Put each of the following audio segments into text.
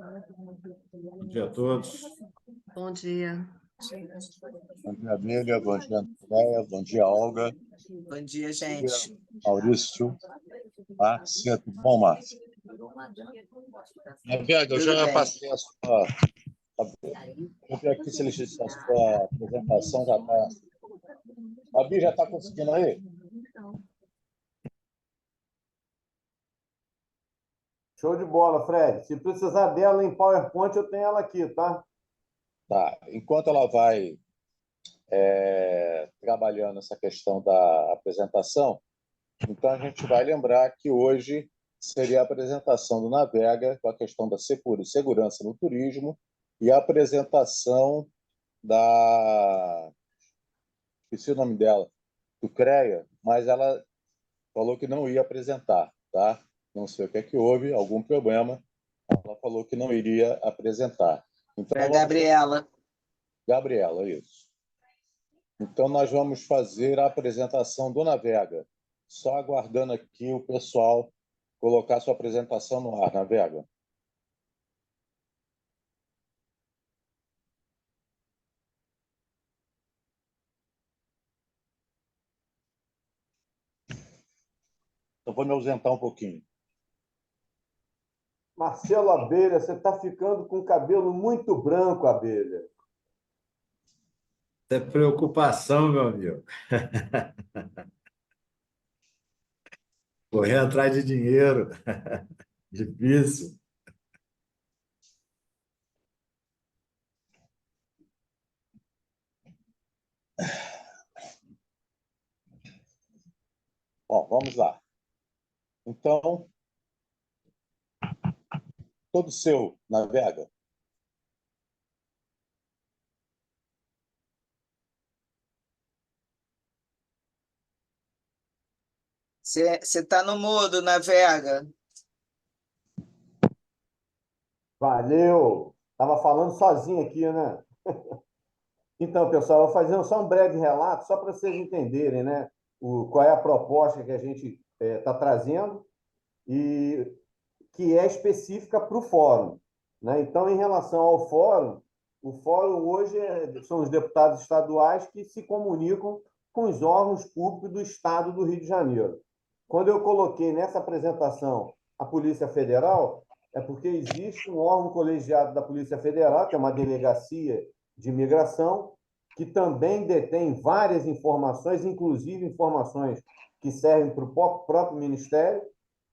Bom dia a todos. Bom dia. Bom dia, Bíblia. Bom dia, Andréia. Bom dia, Olga. Bom dia, Bom dia, gente. Maurício. Márcia, tudo bom, Márcia? Vega, eu Tudo já bem. passei a sua... Vou ver aqui se a sua apresentação já está... A Bia já está conseguindo aí? Show de bola, Fred. Se precisar dela em PowerPoint, eu tenho ela aqui, tá? Tá. Enquanto ela vai trabalhando essa questão da apresentação, então a gente vai lembrar que hoje seria a apresentação do Navega com a questão da segurança no turismo e a apresentação da... Esqueci o nome dela, do CREA, mas ela falou que não ia apresentar, tá? Não sei o que é que houve, algum problema. Ela falou que não iria apresentar. Então, É a Gabriela. Gabriela, isso. Então, nós vamos fazer a apresentação do Navega. Só aguardando aqui o pessoal colocar sua apresentação no ar, Navega. Eu vou me ausentar um pouquinho. Marcelo Abelha, você está ficando com o cabelo muito branco, Abelha. É preocupação, meu amigo. Correr atrás de dinheiro. Difícil. Bom, vamos lá. Então, todo seu, Navega. Você está no mudo, Navega. Valeu! Estava falando sozinho aqui, né? Então, pessoal, eu vou fazer só um breve relato, só para vocês entenderem, né? Qual é a proposta que a gente está trazendo e que é específica para o fórum, né? Então, em relação ao fórum, o fórum hoje são os deputados estaduais que se comunicam com os órgãos públicos do Estado do Rio de Janeiro. Quando eu coloquei nessa apresentação a Polícia Federal, é porque existe um órgão colegiado da Polícia Federal, que é uma delegacia de imigração, que também detém várias informações, inclusive informações que servem para o próprio Ministério,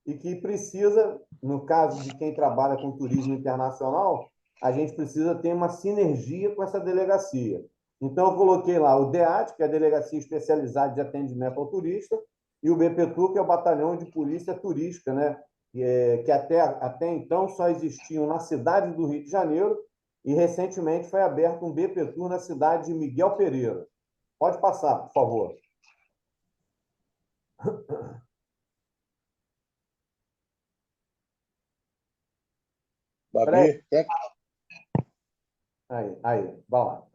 e que precisa, no caso de quem trabalha com turismo internacional, a gente precisa ter uma sinergia com essa delegacia. Então, eu coloquei lá o DEAT, que é a Delegacia Especializada de Atendimento ao Turista, e o BPTU, que é o Batalhão de Polícia Turística, né? Que até então só existiam na cidade do Rio de Janeiro, e recentemente foi aberto um BPTU na cidade de Miguel Pereira. Pode passar, por favor. Babi, Aí, vai lá.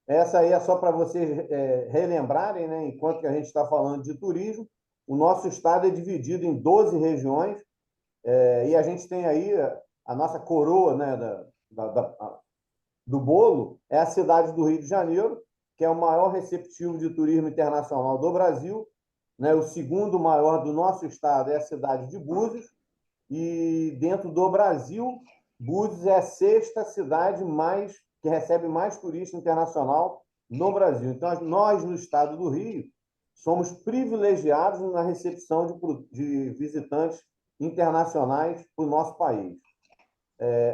Essa aí é só para vocês relembrarem, né? Enquanto que a gente está falando de turismo, o nosso estado é dividido em 12 regiões, e a gente tem aí a nossa coroa, né, do bolo, é a cidade do Rio de Janeiro, que é o maior receptivo de turismo internacional do Brasil, né? O segundo maior do nosso estado é a cidade de Búzios, e dentro do Brasil, Búzios é a sexta cidade que recebe mais turista internacional no Brasil. Então, nós, no estado do Rio, somos privilegiados na recepção de visitantes internacionais para o nosso país.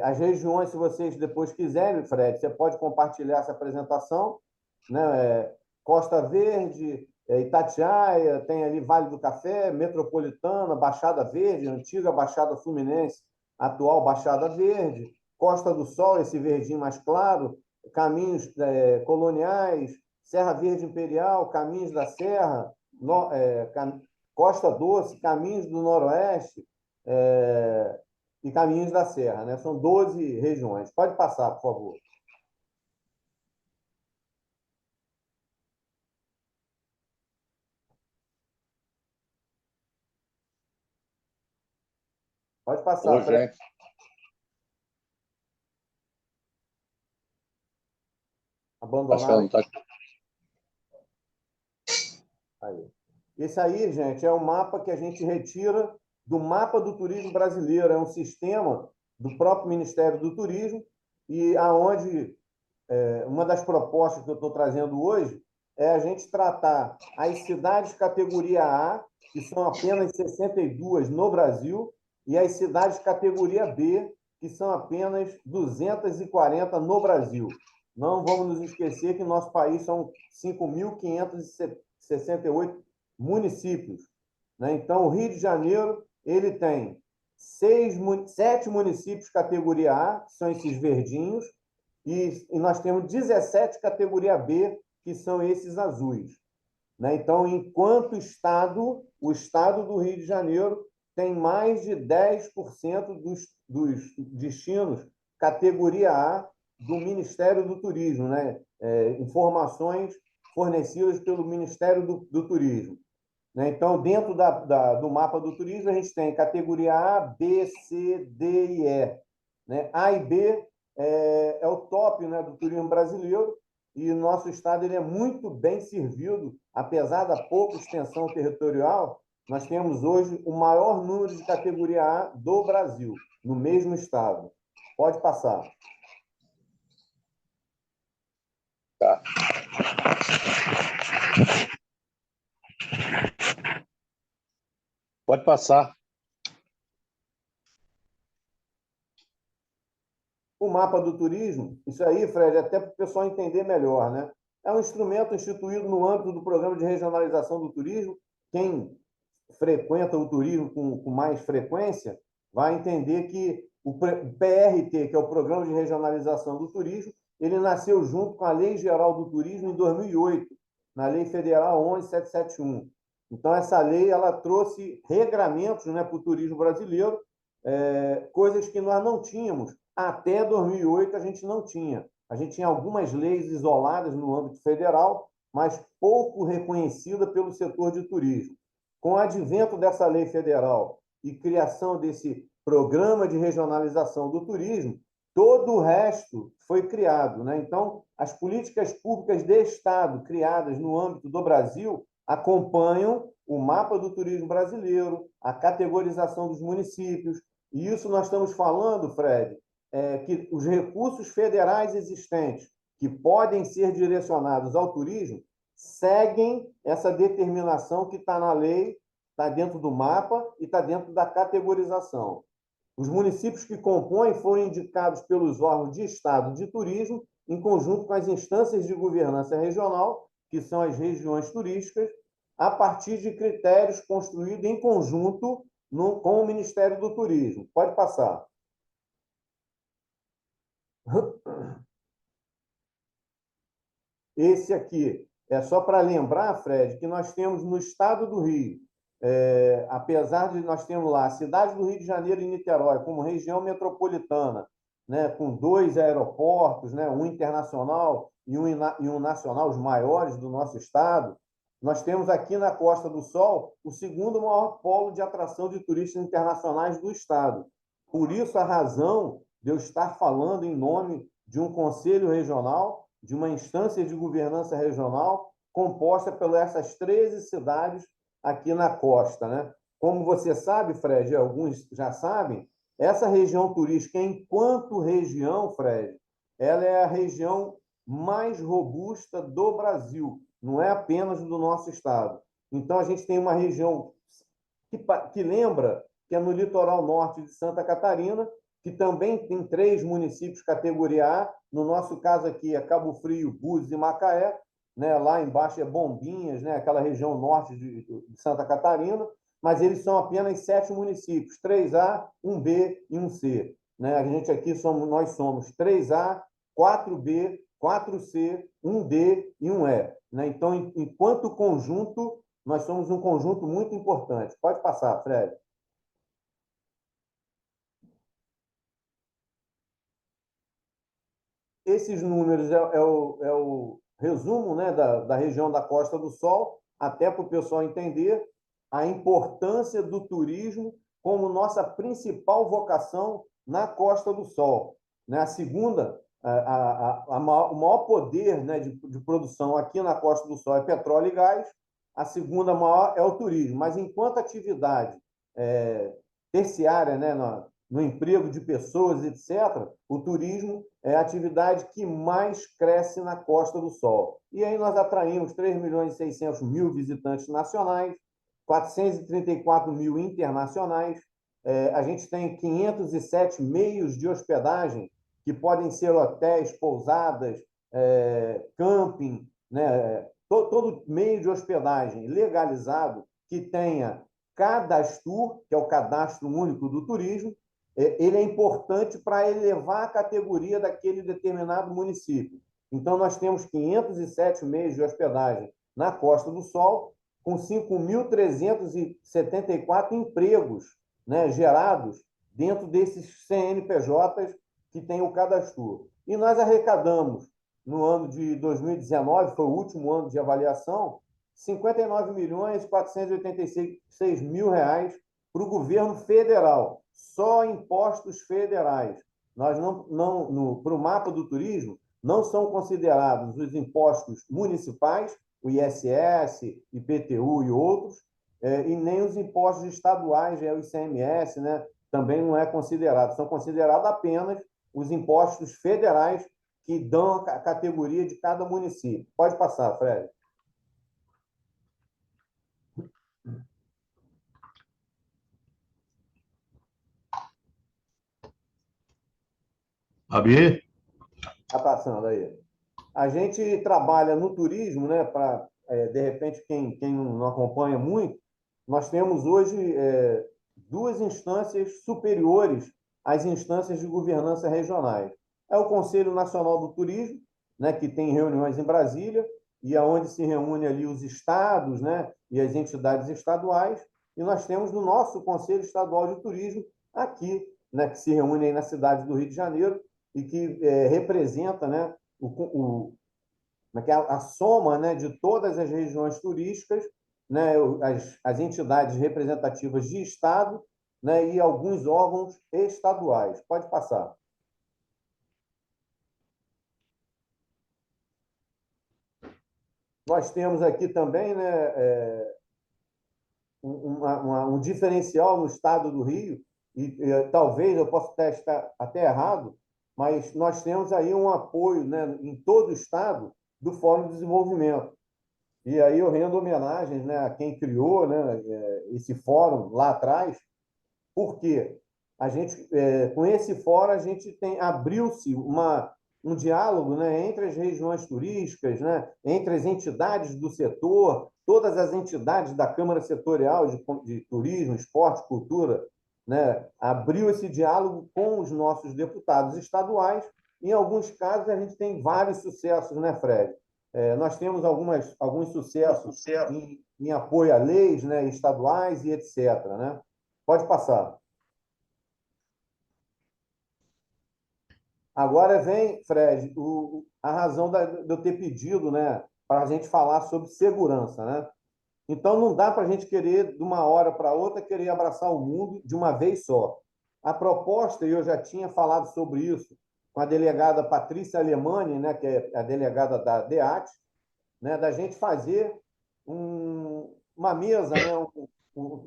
As regiões, se vocês depois quiserem, Fred, você pode compartilhar essa apresentação, né? Costa Verde, Itatiaia, tem ali Vale do Café, Metropolitana, Baixada Verde, antiga Baixada Fluminense, atual Baixada Verde, Costa do Sol, esse verdinho mais claro, caminhos coloniais, Serra Verde Imperial, Caminhos da Serra, Costa Doce, Caminhos do Noroeste, e Caminhos da Serra, né? São 12 regiões. Pode passar, por favor. Pode passar, Fred. Acho que ela Abandonaram. não está. Aí. Esse aí, gente, é o mapa que a gente retira do mapa do turismo brasileiro. É um sistema do próprio Ministério do Turismo e aonde uma das propostas que eu estou trazendo hoje é a gente tratar as cidades categoria A, que são apenas 62 no Brasil, e as cidades categoria B, que são apenas 240 no Brasil. Não vamos nos esquecer que nosso país são 5.568 municípios, né? Então, o Rio de Janeiro ele tem 7 municípios categoria A, que são esses verdinhos, e nós temos 17 categoria B, que são esses azuis, né? Então, enquanto Estado, o Estado do Rio de Janeiro tem mais de 10% dos destinos categoria A do Ministério do Turismo, né? Informações fornecidas pelo Ministério do Turismo, né? Então, dentro do mapa do turismo, a gente tem categoria A, B, C, D e E, né? A e B é o top, né, do turismo brasileiro, e o nosso estado ele é muito bem servido, apesar da pouca extensão territorial. Nós temos hoje o maior número de categoria A do Brasil, no mesmo estado. Pode passar. Tá. Pode passar. O mapa do turismo, isso aí, Fred, até para o pessoal entender melhor, né? É um instrumento instituído no âmbito do Programa de Regionalização do Turismo. Quem frequenta o turismo com mais frequência vai entender que o PRT, que é o Programa de Regionalização do Turismo, ele nasceu junto com a Lei Geral do Turismo em 2008, na Lei Federal 11.771. Então, essa lei ela trouxe regramentos, né, para o turismo brasileiro, coisas que nós não tínhamos. Até 2008, a gente não tinha. A gente tinha algumas leis isoladas no âmbito federal, mas pouco reconhecida pelo setor de turismo. Com o advento dessa lei federal e criação desse programa de regionalização do turismo, todo o resto foi criado, né? Então, as políticas públicas de Estado criadas no âmbito do Brasil acompanham o mapa do turismo brasileiro, a categorização dos municípios, e isso nós estamos falando, Fred, que os recursos federais existentes que podem ser direcionados ao turismo seguem essa determinação que está na lei, está dentro do mapa e está dentro da categorização. Os municípios que compõem foram indicados pelos órgãos de Estado de turismo, em conjunto com as instâncias de governança regional, que são as regiões turísticas, a partir de critérios construídos em conjunto com o Ministério do Turismo. Pode passar. Esse aqui é só para lembrar, Fred, que nós temos no estado do Rio, apesar de nós termos lá a cidade do Rio de Janeiro e Niterói como região metropolitana, né, com 2 aeroportos, né, um internacional e um nacional, os maiores do nosso estado, nós temos aqui na Costa do Sol o segundo maior polo de atração de turistas internacionais do estado. Por isso, a razão de eu estar falando em nome de um conselho regional, de uma instância de governança regional, composta por essas 13 cidades aqui na costa, né? Como você sabe, Fred, alguns já sabem, essa região turística, enquanto região, Fred, ela é a região mais robusta do Brasil, não é apenas do nosso estado. Então, a gente tem uma região que lembra que é no litoral norte de Santa Catarina, que também tem 3 municípios categoria A, no nosso caso aqui é Cabo Frio, Búzios e Macaé, né? Lá embaixo é Bombinhas, né? Aquela região norte de Santa Catarina, mas eles são apenas 7 municípios, 3A, 1B e 1C. Né? A gente aqui nós somos 3A, 4B, 4C, 1D e 1E. Né? Então, enquanto conjunto, nós somos um conjunto muito importante. Pode passar, Fred. Esses números é o resumo, né, da região da Costa do Sol, até para o pessoal entender a importância do turismo como nossa principal vocação na Costa do Sol. Né? A segunda o maior poder, né, de produção aqui na Costa do Sol é petróleo e gás, a segunda maior é o turismo. Mas enquanto atividade terciária, né, no emprego de pessoas, etc., o turismo é a atividade que mais cresce na Costa do Sol. E aí nós atraímos 3.600.000 visitantes nacionais, 434 mil internacionais. A gente tem 507 meios de hospedagem, que podem ser hotéis, pousadas, camping, né? Todo meio de hospedagem legalizado que tenha Cadastur, que é o Cadastro Único do Turismo, ele é importante para elevar a categoria daquele determinado município. Então, nós temos 507 meios de hospedagem na Costa do Sol, com 5.374 empregos, né, gerados dentro desses CNPJs que tem o Cadastur. E nós arrecadamos, no ano de 2019, foi o último ano de avaliação, 59.486.000 reais para o governo federal, só impostos federais. Nós para o mapa do turismo, não são considerados os impostos municipais, o ISS, IPTU e outros, e nem os impostos estaduais, o ICMS, né, também não é considerado. São considerados apenas os impostos federais que dão a categoria de cada município. Pode passar, Fred. Abi? Está passando aí. A gente trabalha no turismo, né? Para, de repente, quem não acompanha muito, nós temos hoje duas instâncias superiores às instâncias de governança regionais. É o Conselho Nacional do Turismo, né? Que tem reuniões em Brasília, e aonde se reúne ali os estados, né? E as entidades estaduais. E nós temos no nosso Conselho Estadual de Turismo, aqui, né? Que se reúne aí na cidade do Rio de Janeiro, e que representa, né, a soma, né, de todas as regiões turísticas, né, as entidades representativas de Estado, né, e alguns órgãos estaduais. Pode passar. Nós temos aqui também, né, um diferencial no estado do Rio, e talvez eu possa estar até errado, mas nós temos aí um apoio, né, em todo o estado do Fórum de Desenvolvimento. E aí eu rendo homenagens, né, a quem criou, né, esse fórum lá atrás, porque a gente, com esse fórum, a gente abriu-se um diálogo, né, entre as regiões turísticas, né, entre as entidades do setor, todas as entidades da Câmara Setorial de Turismo, Esporte, Cultura, né, abriu esse diálogo com os nossos deputados estaduais. Em alguns casos, a gente tem vários sucessos, né, Fred? Nós temos alguns sucessos em apoio a leis, né, estaduais e etc. Né? Pode passar. Agora vem, Fred, a razão de eu ter pedido, né, para a gente falar sobre segurança. Né? Então, não dá para a gente querer, de uma hora para outra, querer abraçar o mundo de uma vez só. A proposta, e eu já tinha falado sobre isso com a delegada Patrícia Alemani, né, que é a delegada da DEAT, né, da gente fazer uma mesa, né,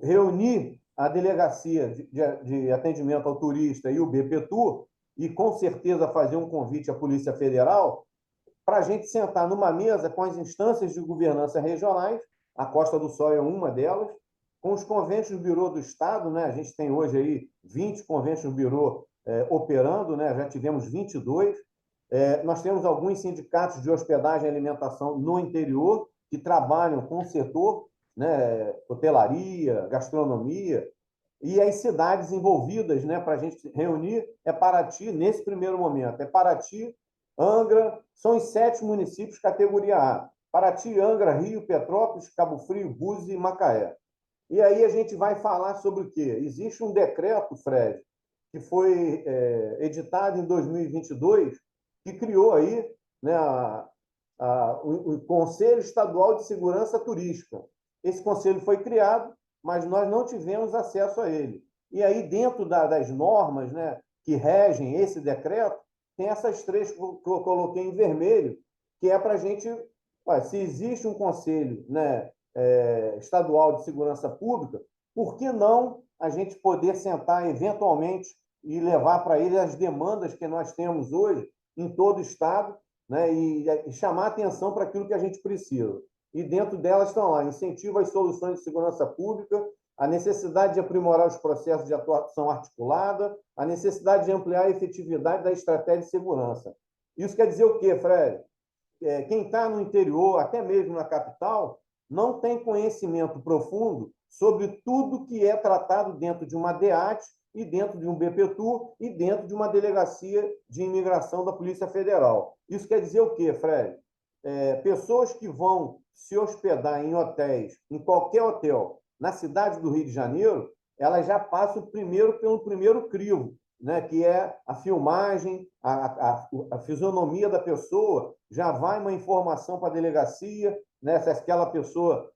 reunir a Delegacia de Atendimento ao Turista e o BPTUR, e com certeza fazer um convite à Polícia Federal para a gente sentar numa mesa com as instâncias de governança regionais, a Costa do Sol é uma delas, com os Convention Bureau do Estado, né? A gente tem hoje aí 20 Convention Bureau operando, né? Já tivemos 22. Nós temos alguns sindicatos de hospedagem e alimentação no interior que trabalham com o setor, né? Hotelaria, gastronomia, e as cidades envolvidas, né? Para a gente reunir é Paraty, nesse primeiro momento, é Paraty, Angra, são os 7 municípios categoria A. Paraty, Angra, Rio, Petrópolis, Cabo Frio, Búzios e Macaé. E aí a gente vai falar sobre o quê? Existe um decreto, Fred, que foi editado em 2022, que criou aí, né, o Conselho Estadual de Segurança Turística. Esse conselho foi criado, mas nós não tivemos acesso a ele. E aí, dentro das normas, né, que regem esse decreto, tem essas três que eu coloquei em vermelho, que é para a gente, se existe um conselho, né, estadual de segurança pública, por que não a gente poder sentar eventualmente e levar para ele as demandas que nós temos hoje em todo o estado, né, e chamar atenção para aquilo que a gente precisa. E dentro delas estão lá, incentivo às soluções de segurança pública, a necessidade de aprimorar os processos de atuação articulada, a necessidade de ampliar a efetividade da estratégia de segurança. Isso quer dizer o quê, Fred? Quem está no interior, até mesmo na capital, não tem conhecimento profundo sobre tudo que é tratado dentro de uma DEAT e dentro de um BPTU e dentro de uma delegacia de imigração da Polícia Federal. Isso quer dizer o quê, Fred? Pessoas que vão se hospedar em hotéis, em qualquer hotel, na cidade do Rio de Janeiro, elas já passam pelo primeiro crivo, né, que é a filmagem, a fisionomia da pessoa, já vai uma informação para a delegacia, né, se aquela pessoa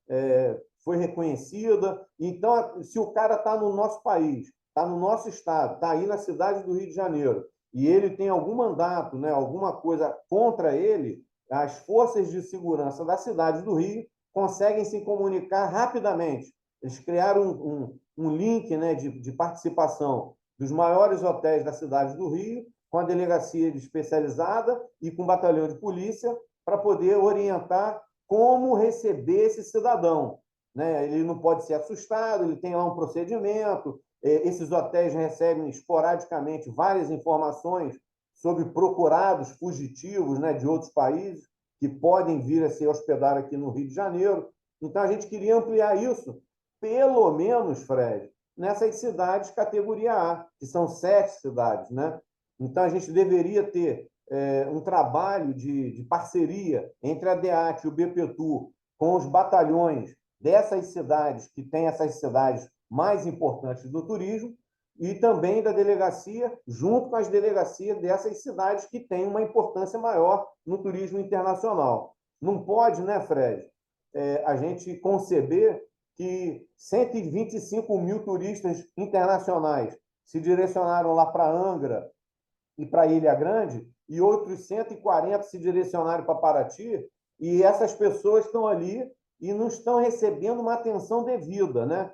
foi reconhecida. Então, se o cara está no nosso país, está no nosso estado, está aí na cidade do Rio de Janeiro, e ele tem algum mandato, né, alguma coisa contra ele, as forças de segurança da cidade do Rio conseguem se comunicar rapidamente. Eles criaram um link, né, de participação dos maiores hotéis da cidade do Rio, com a delegacia especializada e com o batalhão de polícia, para poder orientar como receber esse cidadão, né? Ele não pode ser assustado, ele tem lá um procedimento. Esses hotéis recebem esporadicamente várias informações sobre procurados fugitivos, né, de outros países que podem vir a se hospedar aqui no Rio de Janeiro. Então, a gente queria ampliar isso, pelo menos, Fred, nessas cidades categoria A, que são 7 cidades, né? Então, a gente deveria ter um trabalho de parceria entre a DEAT e o BPTU com os batalhões dessas cidades, que têm essas cidades mais importantes do turismo, e também da delegacia, junto com as delegacias dessas cidades que têm uma importância maior no turismo internacional. Não pode, né, Fred, a gente conceber que 125 mil turistas internacionais se direcionaram lá para Angra e para Ilha Grande, e outros 140 se direcionaram para Paraty, e essas pessoas estão ali e não estão recebendo uma atenção devida, né?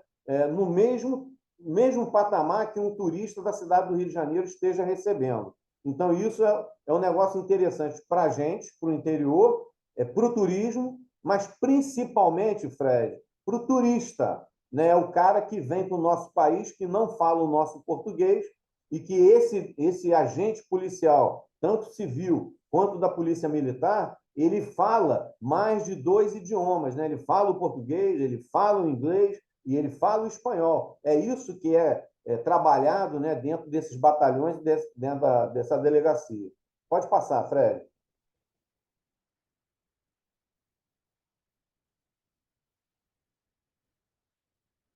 No mesmo patamar que um turista da cidade do Rio de Janeiro esteja recebendo. Então, isso é um negócio interessante para a gente, para o interior, para o turismo, mas principalmente, Fred, para o turista, né? O cara que vem para o nosso país, que não fala o nosso português, e que esse agente policial, tanto civil quanto da Polícia Militar, ele fala mais de 2 idiomas, né? Ele fala o português, ele fala o inglês e ele fala o espanhol. É isso que é trabalhado, né, dentro desses batalhões, dentro dessa delegacia. Pode passar, Fred.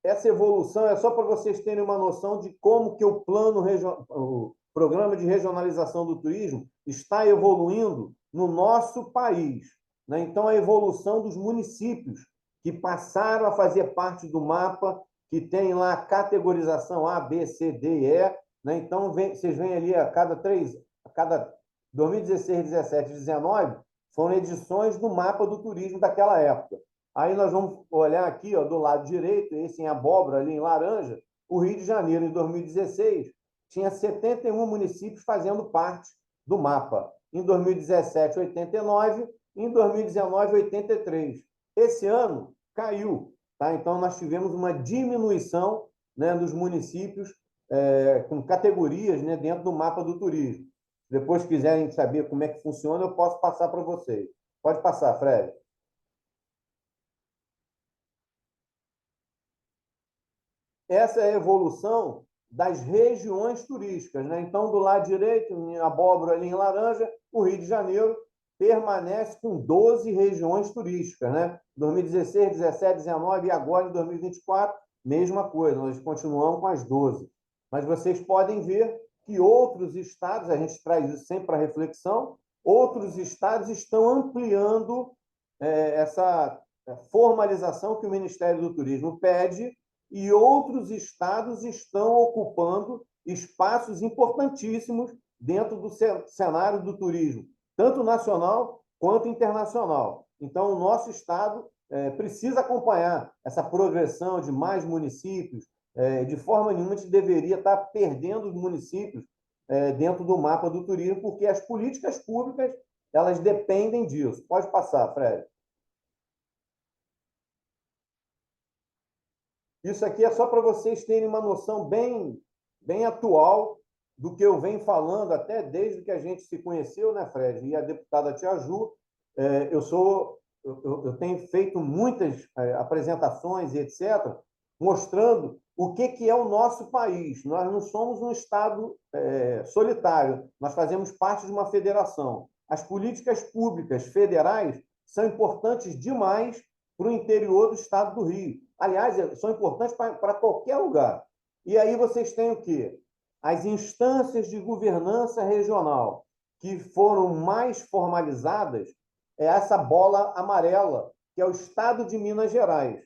Essa evolução é só para vocês terem uma noção de como que o programa de regionalização do turismo está evoluindo no nosso país, né? Então, a evolução dos municípios que passaram a fazer parte do mapa, que tem lá a categorização A, B, C, D e E, né? Então, vocês veem ali a cada 2016, 17 e 19, foram edições do mapa do turismo daquela época. Aí nós vamos olhar aqui, ó, do lado direito, esse em abóbora, ali em laranja, o Rio de Janeiro, em 2016, tinha 71 municípios fazendo parte do mapa. Em 2017, 89, em 2019, 83. Esse ano caiu, tá? Então, nós tivemos uma diminuição, né, dos municípios com categorias, né, dentro do mapa do turismo. Se depois quiserem saber como é que funciona, eu posso passar para vocês. Pode passar, Fred. Essa é a evolução das regiões turísticas, né? Então, do lado direito, em abóbora ali em laranja, o Rio de Janeiro permanece com 12 regiões turísticas, né? 2016, 17, 19 e agora em 2024, mesma coisa, nós continuamos com as 12. Mas vocês podem ver que outros estados, a gente traz isso sempre para reflexão, outros estados estão ampliando essa formalização que o Ministério do Turismo pede, e outros estados estão ocupando espaços importantíssimos dentro do cenário do turismo, tanto nacional quanto internacional. Então, o nosso Estado precisa acompanhar essa progressão de mais municípios. De forma nenhuma, a gente deveria estar perdendo os municípios dentro do mapa do turismo, porque as políticas públicas elas dependem disso. Pode passar, Fred. Isso aqui é só para vocês terem uma noção bem atual do que eu venho falando até desde que a gente se conheceu, né, Fred? E a deputada Tia Ju, eu tenho feito muitas apresentações e etc., mostrando o que é o nosso país. Nós não somos um Estado solitário, nós fazemos parte de uma federação. As políticas públicas federais são importantes demais para o interior do Estado do Rio. Aliás, são importantes para qualquer lugar. E aí vocês têm o quê? As instâncias de governança regional que foram mais formalizadas é essa bola amarela, que é o Estado de Minas Gerais.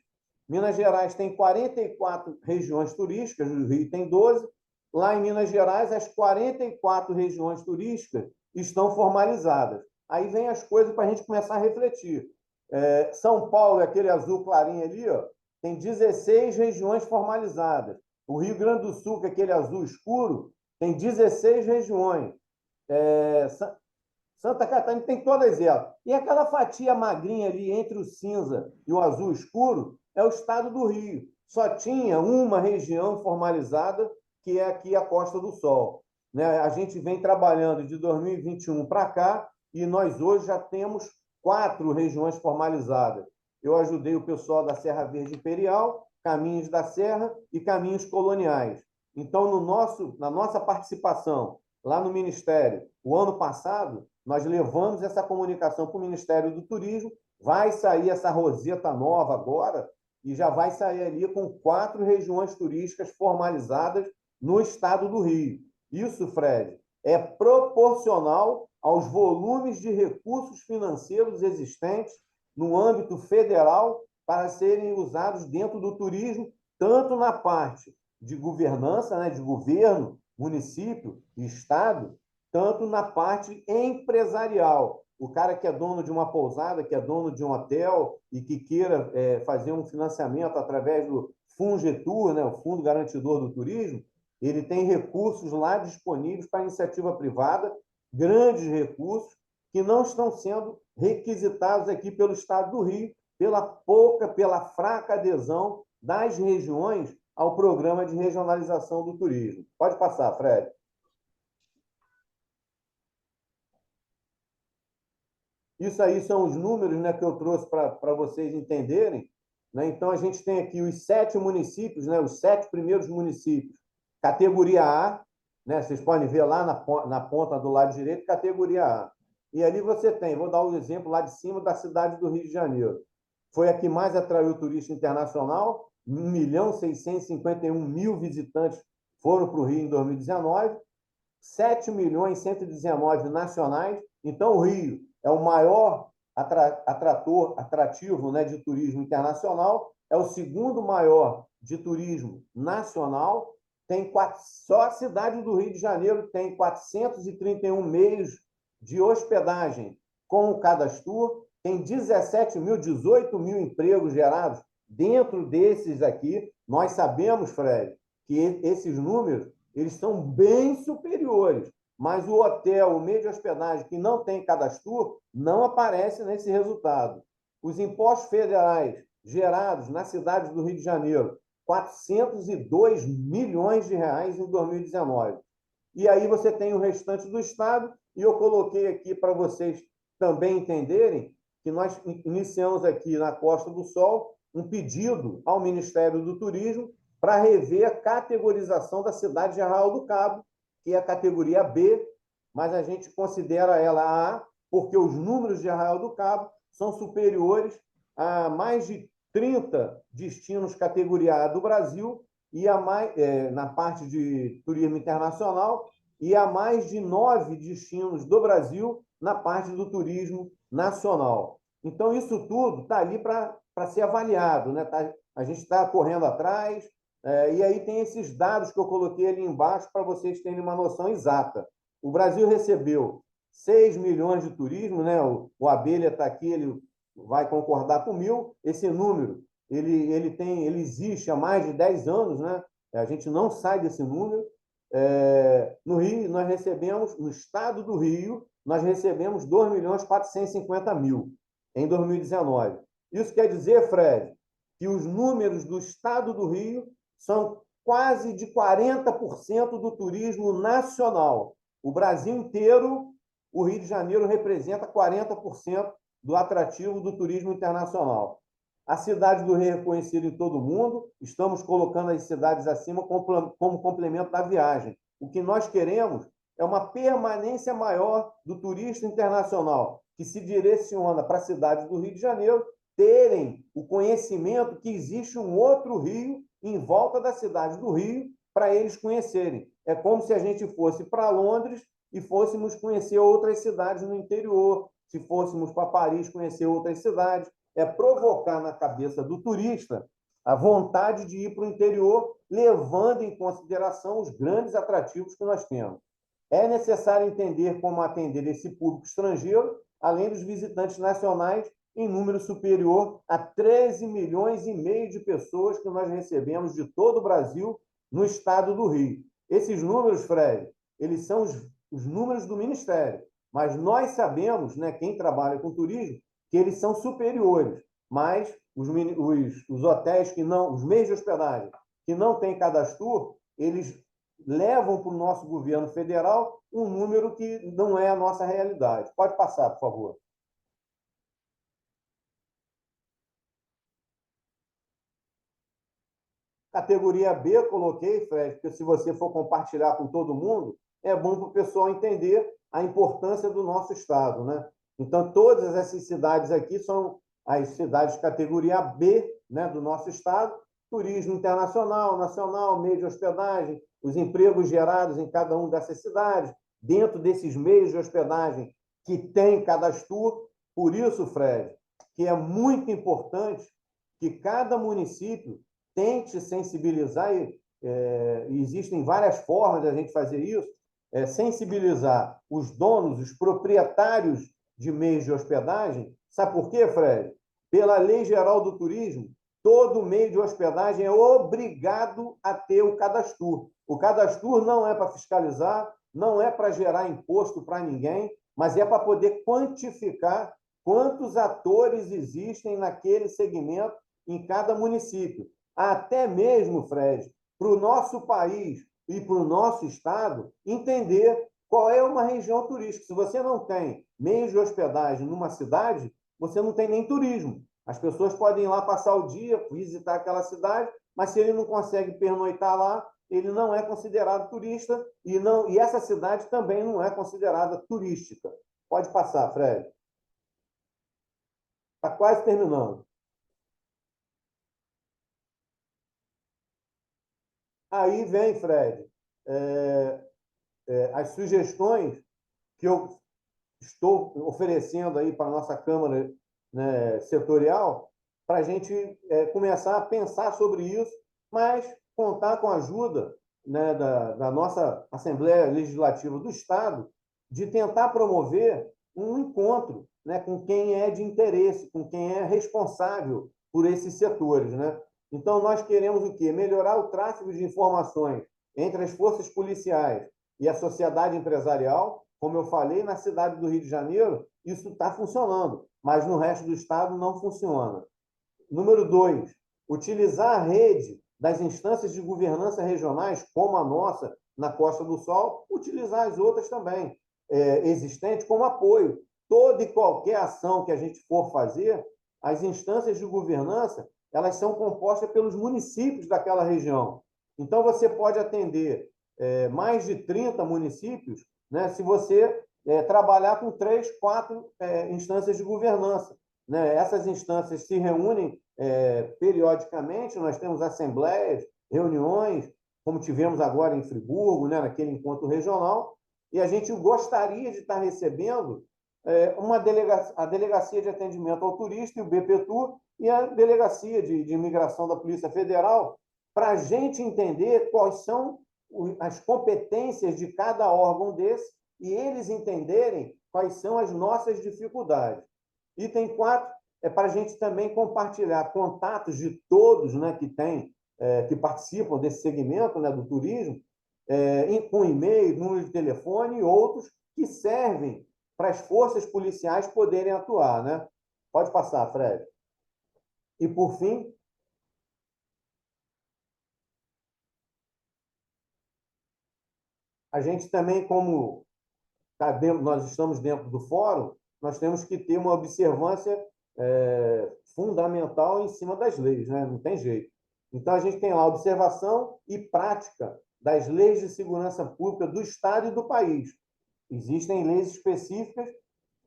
Minas Gerais tem 44 regiões turísticas, o Rio tem 12. Lá em Minas Gerais, as 44 regiões turísticas estão formalizadas. Aí vem as coisas para a gente começar a refletir. São Paulo, aquele azul clarinho ali, ó, tem 16 regiões formalizadas. O Rio Grande do Sul, que é aquele azul escuro, tem 16 regiões. Santa Catarina tem todas elas. E aquela fatia magrinha ali entre o cinza e o azul escuro é o estado do Rio. Só tinha uma região formalizada, que é aqui a Costa do Sol. A gente vem trabalhando de 2021 para cá e nós hoje já temos 4 regiões formalizadas. Eu ajudei o pessoal da Serra Verde Imperial, Caminhos da Serra e Caminhos Coloniais. Então, na nossa participação lá no Ministério, o ano passado, nós levamos essa comunicação para o Ministério do Turismo, vai sair essa roseta nova agora, e já vai sair ali com 4 regiões turísticas formalizadas no estado do Rio. Isso, Fred, é proporcional aos volumes de recursos financeiros existentes no âmbito federal para serem usados dentro do turismo, tanto na parte de governança, né, de governo, município e estado, tanto na parte empresarial. O cara que é dono de uma pousada, que é dono de um hotel e que queira fazer um financiamento através do Fungetur, né, o Fundo Garantidor do Turismo, ele tem recursos lá disponíveis para iniciativa privada, grandes recursos, que não estão sendo requisitados aqui pelo Estado do Rio, pela fraca adesão das regiões ao programa de regionalização do turismo. Pode passar, Fred. Isso aí são os números, né, que eu trouxe para vocês entenderem. Né? Então, a gente tem aqui os 7 municípios, né, os 7 primeiros municípios, categoria A, né, vocês podem ver lá na ponta do lado direito, categoria A. E ali você tem, vou dar um exemplo lá de cima da cidade do Rio de Janeiro. Foi a que mais atraiu o turista internacional, 1.651.000 visitantes foram para o Rio em 2019, 7.119.000 nacionais. Então, o Rio é o maior atrativo, né, de turismo internacional, é o segundo maior de turismo nacional. Só a cidade do Rio de Janeiro tem 431 meios de hospedagem com o Cadastur, tem 18 mil empregos gerados dentro desses aqui. Nós sabemos, Fred, que esses números eles são bem superiores, mas o hotel, o meio de hospedagem que não tem Cadastur, não aparece nesse resultado. Os impostos federais gerados na cidade do Rio de Janeiro, 402 milhões de reais em 2019. E aí você tem o restante do estado, e eu coloquei aqui para vocês também entenderem que nós iniciamos aqui na Costa do Sol um pedido ao Ministério do Turismo para rever a categorização da cidade de Arraial do Cabo, que é a categoria B, mas a gente considera ela A, porque os números de Arraial do Cabo são superiores a mais de 30 destinos categoria A do Brasil, e na parte de turismo internacional, e a mais de 9 destinos do Brasil na parte do turismo nacional. Então, isso tudo está ali para ser avaliado, né? A gente está correndo atrás, e aí tem esses dados que eu coloquei ali embaixo para vocês terem uma noção exata. o Brasil recebeu 6 milhões de turismo, né? O Abelha está aqui, ele vai concordar comigo. Esse número ele existe há mais de 10 anos, né? A gente não sai desse número. No Rio, nós recebemos, no estado do Rio, nós recebemos 2.450.000 em 2019. Isso quer dizer, Fred, que os números do estado do Rio são quase de 40% do turismo nacional. O Brasil inteiro, o Rio de Janeiro representa 40% do atrativo do turismo internacional. A cidade do Rio é reconhecida em todo o mundo, estamos colocando as cidades acima como complemento da viagem. O que nós queremos é uma permanência maior do turista internacional, que se direciona para a cidade do Rio de Janeiro, terem o conhecimento que existe um outro Rio em volta da cidade do Rio para eles conhecerem. É como se a gente fosse para Londres e fôssemos conhecer outras cidades no interior, se fôssemos para Paris conhecer outras cidades. É provocar na cabeça do turista a vontade de ir para o interior, levando em consideração os grandes atrativos que nós temos. É necessário entender como atender esse público estrangeiro, além dos visitantes nacionais, em número superior a 13 milhões e meio de pessoas que nós recebemos de todo o Brasil no estado do Rio. Esses números, Fred, eles são os números do Ministério, mas nós sabemos, né, quem trabalha com turismo, que eles são superiores, mas os hotéis que não, os meios de hospedagem que não têm cadastro, eles levam para o nosso governo federal um número que não é a nossa realidade. Pode passar, por favor. Categoria B eu coloquei, Fred, porque se você for compartilhar com todo mundo, é bom para o pessoal entender a importância do nosso estado, né? Então, todas essas cidades aqui são as cidades de categoria B, né, do nosso estado, turismo internacional, nacional, meio de hospedagem, os empregos gerados em cada uma dessas cidades, dentro desses meios de hospedagem que tem cadastro. Por isso, Fred, que é muito importante que cada município tente sensibilizar, e existem várias formas de a gente fazer isso, sensibilizar os donos, os proprietários de meios de hospedagem. Sabe por quê, Fred? Pela Lei Geral do Turismo, todo meio de hospedagem é obrigado a ter o cadastro. O cadastro não é para fiscalizar, não é para gerar imposto para ninguém, mas é para poder quantificar quantos atores existem naquele segmento em cada município. Até mesmo, Fred, para o nosso país e para o nosso estado entender qual é uma região turística. Se você não tem meios de hospedagem numa cidade, você não tem nem turismo. As pessoas podem ir lá passar o dia, visitar aquela cidade, mas se ele não consegue pernoitar lá, ele não é considerado turista e essa cidade também não é considerada turística. Pode passar, Fred. Está quase terminando. Aí vem, Fred, as sugestões que eu estou oferecendo aí para a nossa Câmara, né, setorial, para a gente começar a pensar sobre isso, mas contar com a ajuda, né, da nossa Assembleia Legislativa do Estado, de tentar promover um encontro, né, com quem é de interesse, com quem é responsável por esses setores, né? Então, nós queremos o quê? Melhorar o tráfego de informações entre as forças policiais e a sociedade empresarial. Como eu falei, na cidade do Rio de Janeiro, isso está funcionando, mas no resto do estado não funciona. Número 2, utilizar a rede das instâncias de governança regionais, como a nossa, na Costa do Sol, utilizar as outras também existentes como apoio. Toda e qualquer ação que a gente for fazer, as instâncias de governança, elas são compostas pelos municípios daquela região. Então, você pode atender mais de 30 municípios, né, se você trabalhar com 3, 4 instâncias de governança, né? Essas instâncias se reúnem periodicamente, nós temos assembleias, reuniões, como tivemos agora em Friburgo, né, naquele encontro regional, e a gente gostaria de estar recebendo a Delegacia de Atendimento ao Turista, e o BPTU, e a Delegacia de Imigração da Polícia Federal, para a gente entender quais são as competências de cada órgão desse e eles entenderem quais são as nossas dificuldades. Item 4 é para a gente também compartilhar contatos de todos, né, que participam desse segmento, né, do turismo, com e-mail, número de telefone e outros que servem para as forças policiais poderem atuar, né? Pode passar, Fred. E, por fim, a gente também, como nós estamos dentro do fórum, nós temos que ter uma observância fundamental em cima das leis, né? Não tem jeito. Então, a gente tem lá a observação e prática das leis de segurança pública do Estado e do país. Existem leis específicas,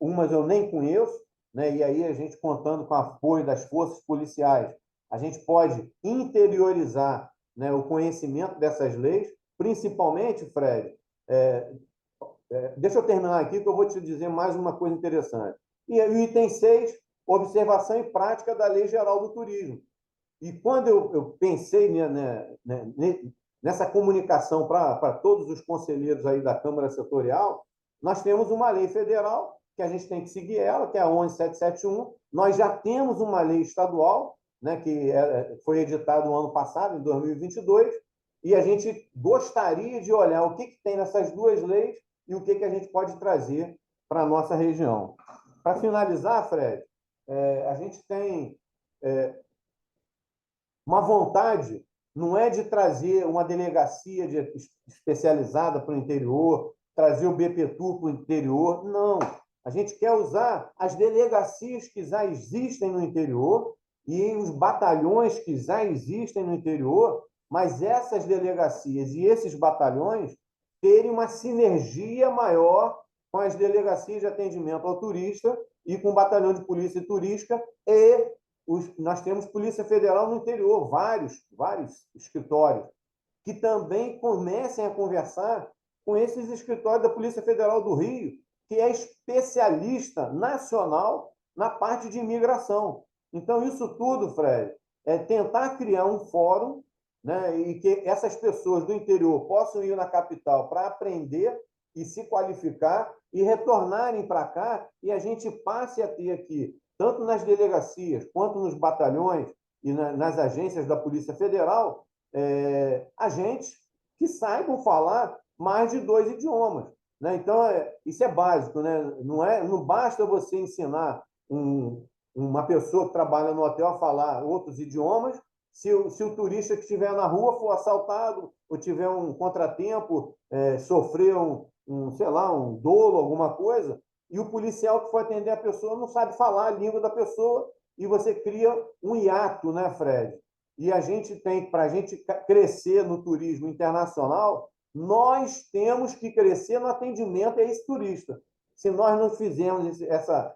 umas eu nem conheço, né? E aí a gente, contando com o apoio das forças policiais, a gente pode interiorizar, né, o conhecimento dessas leis, principalmente, Fred, deixa eu terminar aqui que eu vou te dizer mais uma coisa interessante. E o item 6, observação e prática da Lei Geral do Turismo. E quando eu pensei nessa comunicação para todos os conselheiros aí da Câmara Setorial, nós temos uma lei federal, que a gente tem que seguir ela, que é a 11771. Nós já temos uma lei estadual, né, que foi editada no ano passado, em 2022, e a gente gostaria de olhar o que tem nessas duas leis e o que a gente pode trazer para a nossa região. Para finalizar, Fred, a gente tem uma vontade, não é de trazer uma delegacia especializada para o interior, trazer o BPTU para o interior, não. A gente quer usar as delegacias que já existem no interior e os batalhões que já existem no interior, mas essas delegacias e esses batalhões terem uma sinergia maior com as delegacias de atendimento ao turista e com o batalhão de polícia turística e nós temos Polícia Federal no interior, vários escritórios, que também comecem a conversar com esses escritórios da Polícia Federal do Rio, que é especialista nacional na parte de imigração. Então, isso tudo, Fred, é tentar criar um fórum, né, e que essas pessoas do interior possam ir na capital para aprender e se qualificar e retornarem para cá e a gente passe a ter aqui, tanto nas delegacias quanto nos batalhões e nas agências da Polícia Federal, agentes que saibam falar mais de 2 idiomas. Né? Então, isso é básico. Né? Não basta você ensinar uma pessoa que trabalha no hotel a falar outros idiomas se o turista que estiver na rua for assaltado ou tiver um contratempo, sofrer sei lá, um dolo, alguma coisa, e o policial que for atender a pessoa não sabe falar a língua da pessoa e você cria um hiato, né, Fred? E a gente tem, para a gente crescer no turismo internacional, nós temos que crescer no atendimento a esse turista. Se nós não fizermos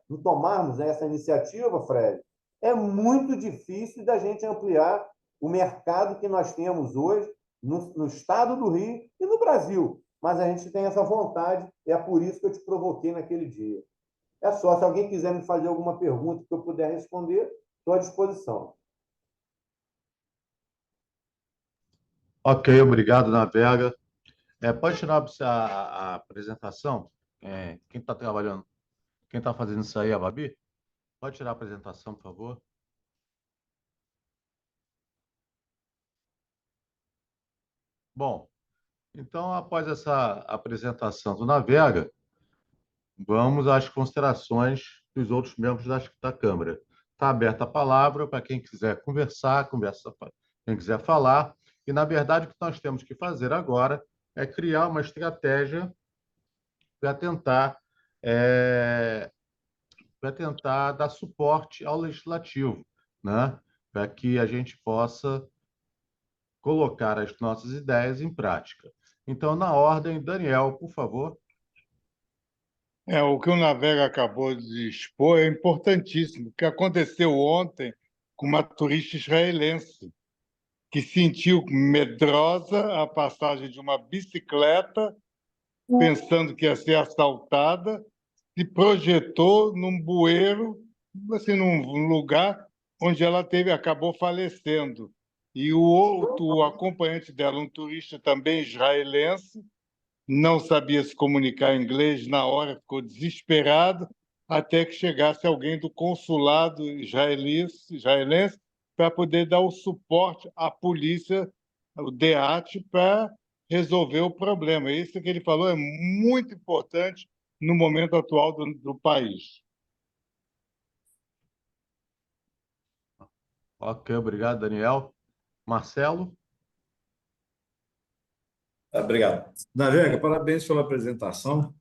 não tomarmos essa iniciativa, Fred, é muito difícil da gente ampliar o mercado que nós temos hoje no estado do Rio e no Brasil. Mas a gente tem essa vontade, e é por isso que eu te provoquei naquele dia. É só, se alguém quiser me fazer alguma pergunta que eu puder responder, estou à disposição. Ok, obrigado, Navega. Pode tirar a apresentação? Quem está trabalhando? Quem está fazendo isso aí, a Babi? Pode tirar a apresentação, por favor? Bom, então, após essa apresentação do Navega, vamos às considerações dos outros membros da Câmara. Está aberta a palavra para quem quiser conversar, quem quiser falar. E, na verdade, o que nós temos que fazer agora é criar uma estratégia para tentar dar suporte ao legislativo, né? Para que a gente possa colocar as nossas ideias em prática. Então, na ordem, Daniel, por favor. O que o Navega acabou de expor é importantíssimo, o que aconteceu ontem com uma turista israelense que sentiu medrosa a passagem de uma bicicleta, pensando que ia ser assaltada, se projetou num bueiro, assim, num lugar onde ela acabou falecendo. E o acompanhante dela, um turista também israelense, não sabia se comunicar em inglês, na hora ficou desesperado, até que chegasse alguém do consulado israelense para poder dar o suporte à polícia, o DEAT, para resolver o problema. Isso que ele falou é muito importante no momento atual do país. Ok, obrigado, Daniel. Marcelo? Obrigado. Navega, parabéns pela apresentação.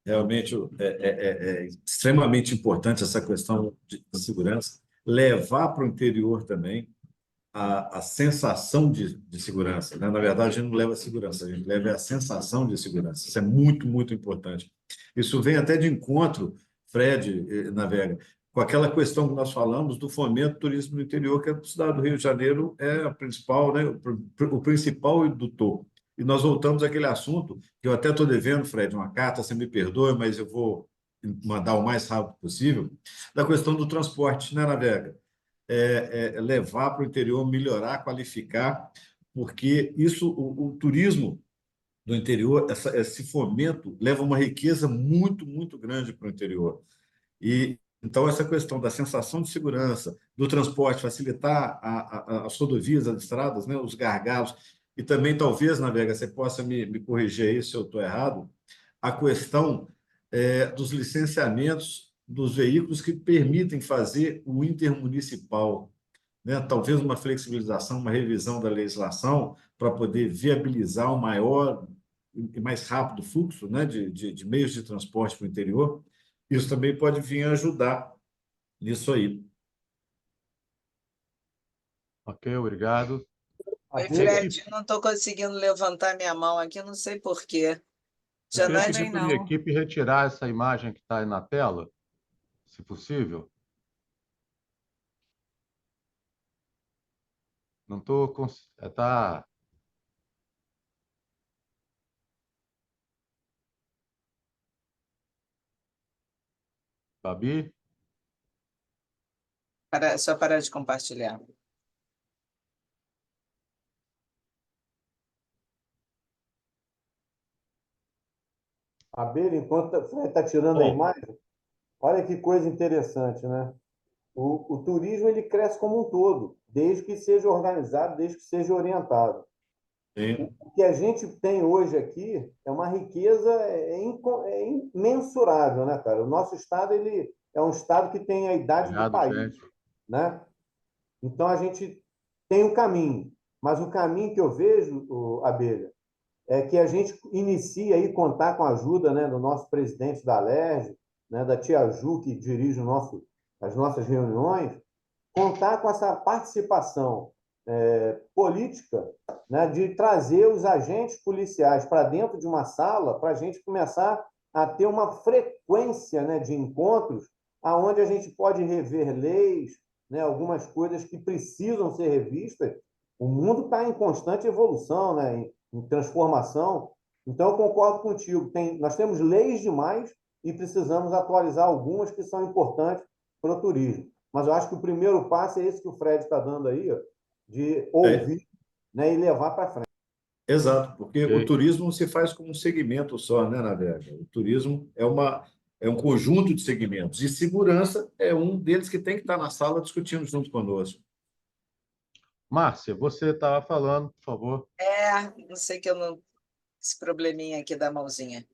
Realmente é extremamente importante essa questão de segurança. Levar para o interior também a sensação de segurança, né? Na verdade, a gente não leva a segurança, a gente leva a sensação de segurança. Isso é muito, muito importante. Isso vem até de encontro, Fred, Navega, com aquela questão que nós falamos do fomento do turismo no interior, que a cidade do Rio de Janeiro é a principal, né? O principal indutor. E nós voltamos àquele assunto, que eu até estou devendo, Fred, uma carta, você me perdoe, mas eu vou mandar o mais rápido possível, da questão do transporte, né, Navega? Levar para o interior, melhorar, qualificar, porque isso, o turismo do interior, esse fomento leva uma riqueza muito, muito grande para o interior. E então essa questão da sensação de segurança, do transporte, facilitar as rodovias, as estradas, né, os gargalos, e também talvez, Navega, você possa me corrigir aí se eu estou errado, a questão dos licenciamentos dos veículos que permitem fazer o intermunicipal, né? Talvez uma flexibilização, uma revisão da legislação para poder viabilizar o maior e mais rápido fluxo, né, de meios de transporte para o interior. Isso também pode vir a ajudar nisso aí. Ok, obrigado. Oi, E Fred, não estou conseguindo levantar minha mão aqui, não sei por quê. eu queria Janete, pedir para a equipe retirar essa imagem que está aí na tela, se possível. Não estou... Tá... Babi? só parar de compartilhar. Abelha, enquanto o Fred está tirando a Bom, imagem, olha que coisa interessante, né? O turismo ele cresce como um todo, desde que seja organizado, desde que seja orientado. Sim, O que a gente tem hoje aqui é uma riqueza imensurável, né, cara? O nosso estado ele é um estado que tem a idade do obrigado, país, gente. né? Então a gente tem um caminho, mas o caminho que eu vejo, Abelha, é que a gente inicie aí contar com a ajuda, né, do nosso presidente da Alerj, né, da tia Ju, que dirige as nossas reuniões, contar com essa participação política, né, de trazer os agentes policiais para dentro de uma sala para a gente começar a ter uma frequência, né, de encontros aonde a gente pode rever leis, né, algumas coisas que precisam ser revistas. O mundo está em constante evolução, né, em transformação. Então, eu concordo contigo. Nós temos leis demais e precisamos atualizar algumas que são importantes para o turismo. Mas eu acho que o primeiro passo é esse que o Fred está dando aí, ó, de ouvir, né, e levar para frente. exato, porque o Ok. turismo não se faz como um segmento só, né, Navega? O turismo é um conjunto de segmentos, e segurança é um deles que tem que estar na sala discutindo junto conosco. Márcia, você estava falando, por favor. não sei que eu não. Esse probleminha aqui da mãozinha.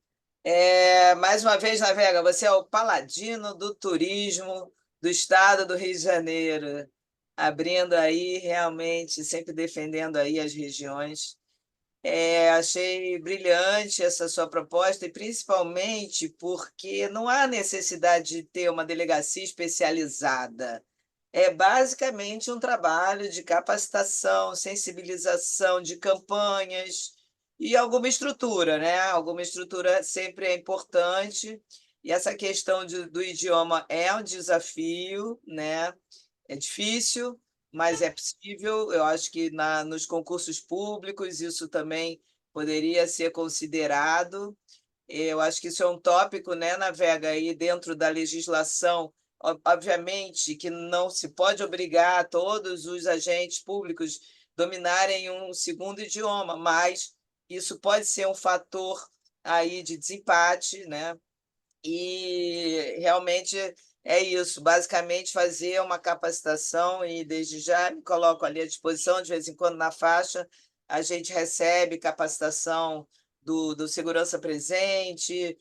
Mais uma vez, Navega, você é o paladino do turismo do estado do Rio de Janeiro, abrindo aí realmente, sempre defendendo aí as regiões. Achei brilhante essa sua proposta, e principalmente porque não há necessidade de ter uma delegacia especializada. É basicamente um trabalho de capacitação, sensibilização, de campanhas e alguma estrutura, né? Alguma estrutura sempre é importante. E essa questão do idioma é um desafio, né? É difícil, mas é possível. Eu acho que nos concursos públicos isso também poderia ser considerado. Eu acho que isso é um tópico, né, Navega, aí dentro da legislação. Obviamente que não se pode obrigar todos os agentes públicos dominarem um segundo idioma, mas isso pode ser um fator aí de desempate, né? E realmente é isso, basicamente fazer uma capacitação e desde já me coloco ali à disposição, de vez em quando na faixa a gente recebe capacitação do Segurança Presente,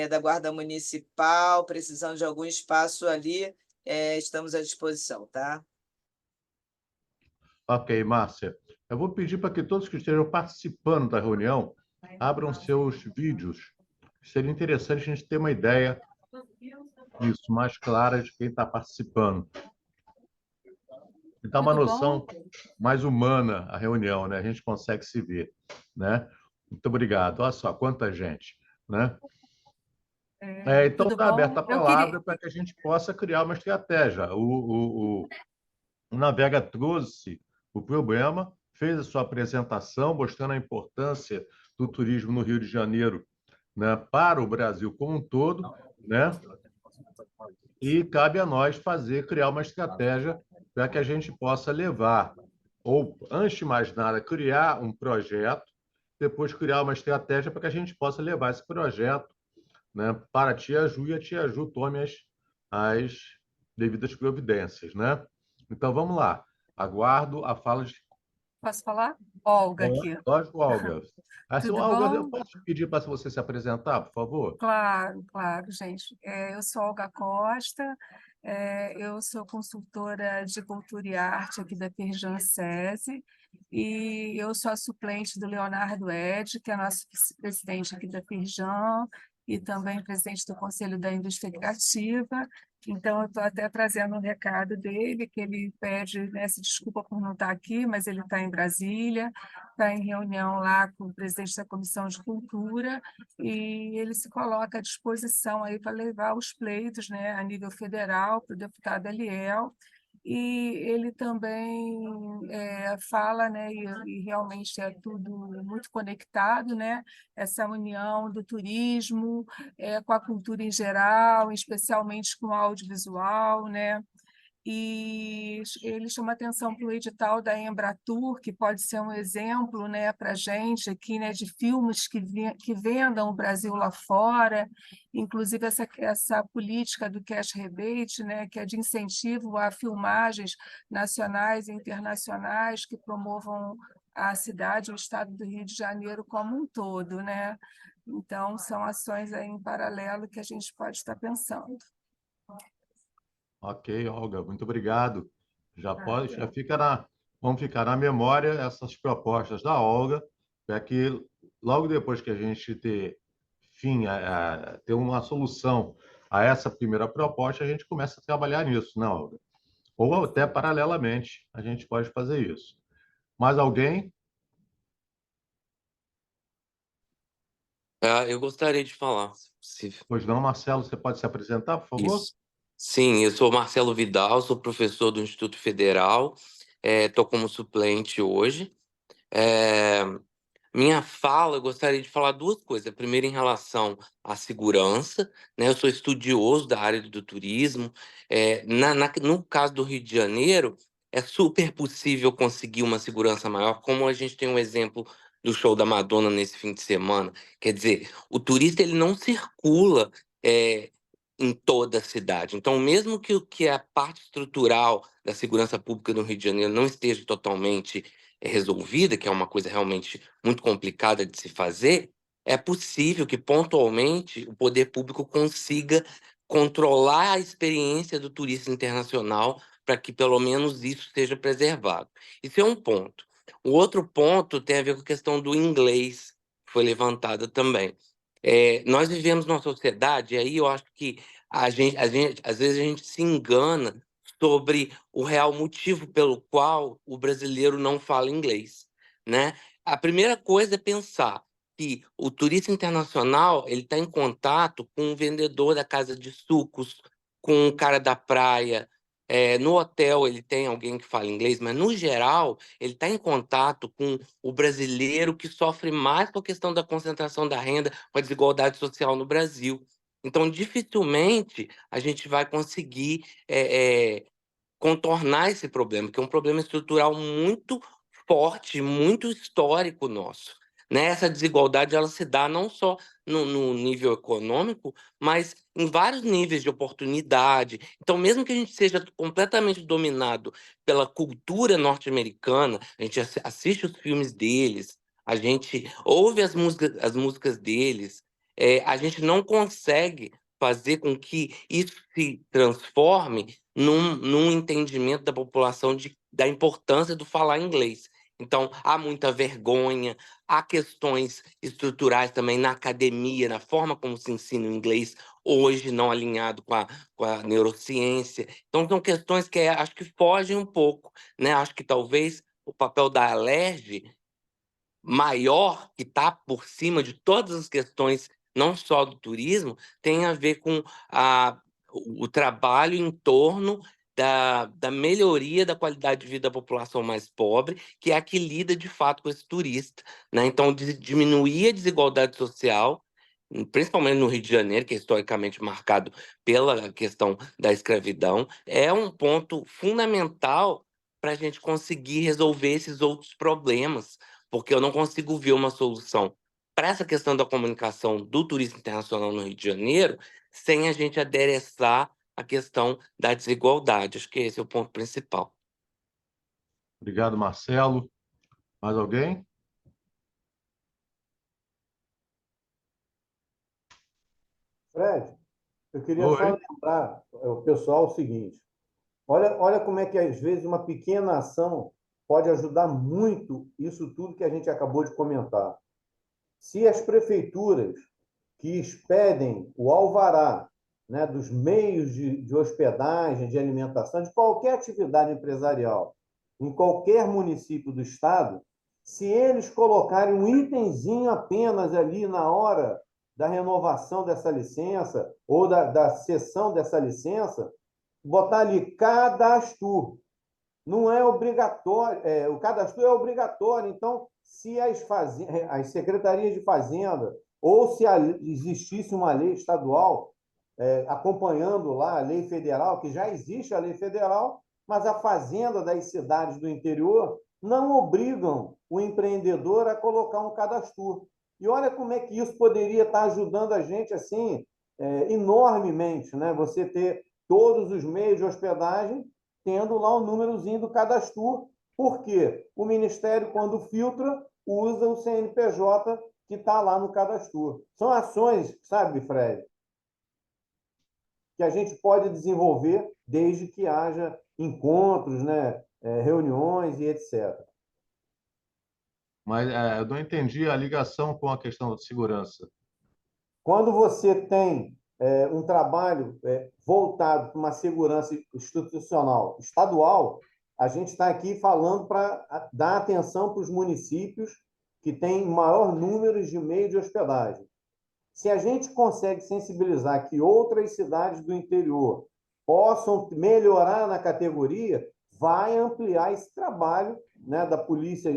da Guarda Municipal, precisando de algum espaço ali, estamos à disposição, tá? Ok, Márcia. Eu vou pedir para que todos que estejam participando da reunião abram seus vídeos. Seria interessante a gente ter uma ideia disso, mais clara de quem está participando. E dar uma Tudo bom? noção mais humana à reunião, né? A gente consegue se ver, né? Muito obrigado. Olha só, quanta gente, né? Então Tudo está aberta bom? a Eu queria. palavra para que a gente possa criar uma estratégia. O Navega trouxe o problema, fez a sua apresentação, mostrando a importância do turismo no Rio de Janeiro, né, para o Brasil como um todo, né? E cabe a nós criar uma estratégia para que a gente possa levar, ou antes de mais nada, criar um projeto, depois criar uma estratégia para que a gente possa levar esse projeto, né, para a Tia Ju e a Tia Ju tome as devidas providências, né? Então vamos lá. Aguardo a fala de. Posso falar? Olga aqui. Lógico, Olga. Tudo Olga, eu bom? posso te pedir para você se apresentar, por favor? Claro, claro, gente. Eu sou Olga Costa, eu sou consultora de cultura e arte aqui da Firjan SESI, e eu sou a suplente do Leonardo Ed, que é nosso vice-presidente aqui da Firjan, e também presidente do Conselho da Indústria Criativa. Então, eu estou até trazendo um recado dele, que ele pede, né, se desculpa por não estar aqui, mas ele está em Brasília, está em reunião lá com o presidente da Comissão de Cultura, e ele se coloca à disposição aí para levar os pleitos, né, a nível federal para o deputado Eliel, e ele também fala, né, e realmente é tudo muito conectado, né, essa união do turismo com a cultura em geral, especialmente com o audiovisual, né, e ele chama atenção para o edital da Embratur, que pode ser um exemplo, né, para a gente aqui, né, de filmes que vendam o Brasil lá fora, inclusive essa política do cash rebate, né, que é de incentivo a filmagens nacionais e internacionais que promovam a cidade, o estado do Rio de Janeiro como um todo, né? Então, são ações aí em paralelo que a gente pode estar pensando. Ok, Olga, muito obrigado. Vamos ficar na memória essas propostas da Olga, para que logo depois que a gente ter uma solução a essa primeira proposta, a gente comece a trabalhar nisso, né, Olga? Ou até paralelamente, a gente pode fazer isso. Mais alguém? Eu gostaria de falar, se possível. Pois não, Marcelo, você pode se apresentar, por favor? Isso. Sim, eu sou Marcelo Vidal, sou professor do Instituto Federal, estou como suplente hoje. Minha fala, eu gostaria de falar duas coisas. Primeiro, em relação à segurança, né? Eu sou estudioso da área do turismo. No caso do Rio de Janeiro, é super possível conseguir uma segurança maior, como a gente tem um exemplo do show da Madonna nesse fim de semana. Quer dizer, o turista ele não circula em toda a cidade. Então, mesmo que a parte estrutural da segurança pública no Rio de Janeiro não esteja totalmente resolvida, que é uma coisa realmente muito complicada de se fazer, é possível que pontualmente o poder público consiga controlar a experiência do turista internacional para que pelo menos isso seja preservado. Isso é um ponto. O outro ponto tem a ver com a questão do inglês, que foi levantada também. Nós vivemos numa sociedade, e aí eu acho que às vezes a gente se engana sobre o real motivo pelo qual o brasileiro não fala inglês, né? A primeira coisa é pensar que o turista internacional ele está em contato com o vendedor da casa de sucos, com o cara da praia. No hotel ele tem alguém que fala inglês, mas no geral ele está em contato com o brasileiro que sofre mais com a questão da concentração da renda, com a desigualdade social no Brasil. Então, dificilmente a gente vai conseguir contornar esse problema, que é um problema estrutural muito forte, muito histórico nosso. né? Essa desigualdade ela se dá não só no nível econômico, mas em vários níveis de oportunidade. Então, mesmo que a gente seja completamente dominado pela cultura norte-americana, a gente assiste os filmes deles, a gente ouve as músicas deles, a gente não consegue fazer com que isso se transforme num entendimento da população da importância do falar inglês. Então, há muita vergonha, há questões estruturais também na academia, na forma como se ensina o inglês, hoje não alinhado com a neurociência. Então, são questões que acho que fogem um pouco, né? Acho que talvez o papel da Alerj maior, que está por cima de todas as questões, não só do turismo, tem a ver com o trabalho em torno da melhoria da qualidade de vida da população mais pobre, que é a que lida de fato com esse turista, né? Então, diminuir a desigualdade social, principalmente no Rio de Janeiro, que é historicamente marcado pela questão da escravidão, é um ponto fundamental para a gente conseguir resolver esses outros problemas, porque eu não consigo ver uma solução para essa questão da comunicação do turismo internacional no Rio de Janeiro sem a gente adereçar a questão da desigualdade. Acho que esse é o ponto principal. Obrigado, Marcelo. Mais alguém? Fred, eu queria só Oi. lembrar o pessoal o seguinte: olha como é que, às vezes, uma pequena ação pode ajudar muito isso tudo que a gente acabou de comentar. Se as prefeituras que expedem o alvará, né, dos meios de hospedagem, de alimentação, de qualquer atividade empresarial, em qualquer município do estado, se eles colocarem um itemzinho apenas ali na hora da renovação dessa licença ou da cessão dessa licença, botar ali cadastro. Não é obrigatório, o cadastro é obrigatório. Então, se as secretarias de fazenda ou se existisse uma lei estadual acompanhando lá a lei federal, que já existe a lei federal, mas a fazenda das cidades do interior não obrigam o empreendedor a colocar um cadastro. E olha como é que isso poderia estar ajudando a gente assim enormemente, né? Você ter todos os meios de hospedagem tendo lá o númerozinho do cadastro, porque o Ministério, quando filtra, usa o CNPJ que está lá no cadastro. São ações, sabe, Fred, que a gente pode desenvolver desde que haja encontros, né, reuniões e etc. Mas eu não entendi a ligação com a questão da segurança. Quando você tem um trabalho voltado para uma segurança institucional estadual, a gente está aqui falando para dar atenção para os municípios que têm maior número de meios de hospedagem. Se a gente consegue sensibilizar que outras cidades do interior possam melhorar na categoria, vai ampliar esse trabalho, né, da polícia,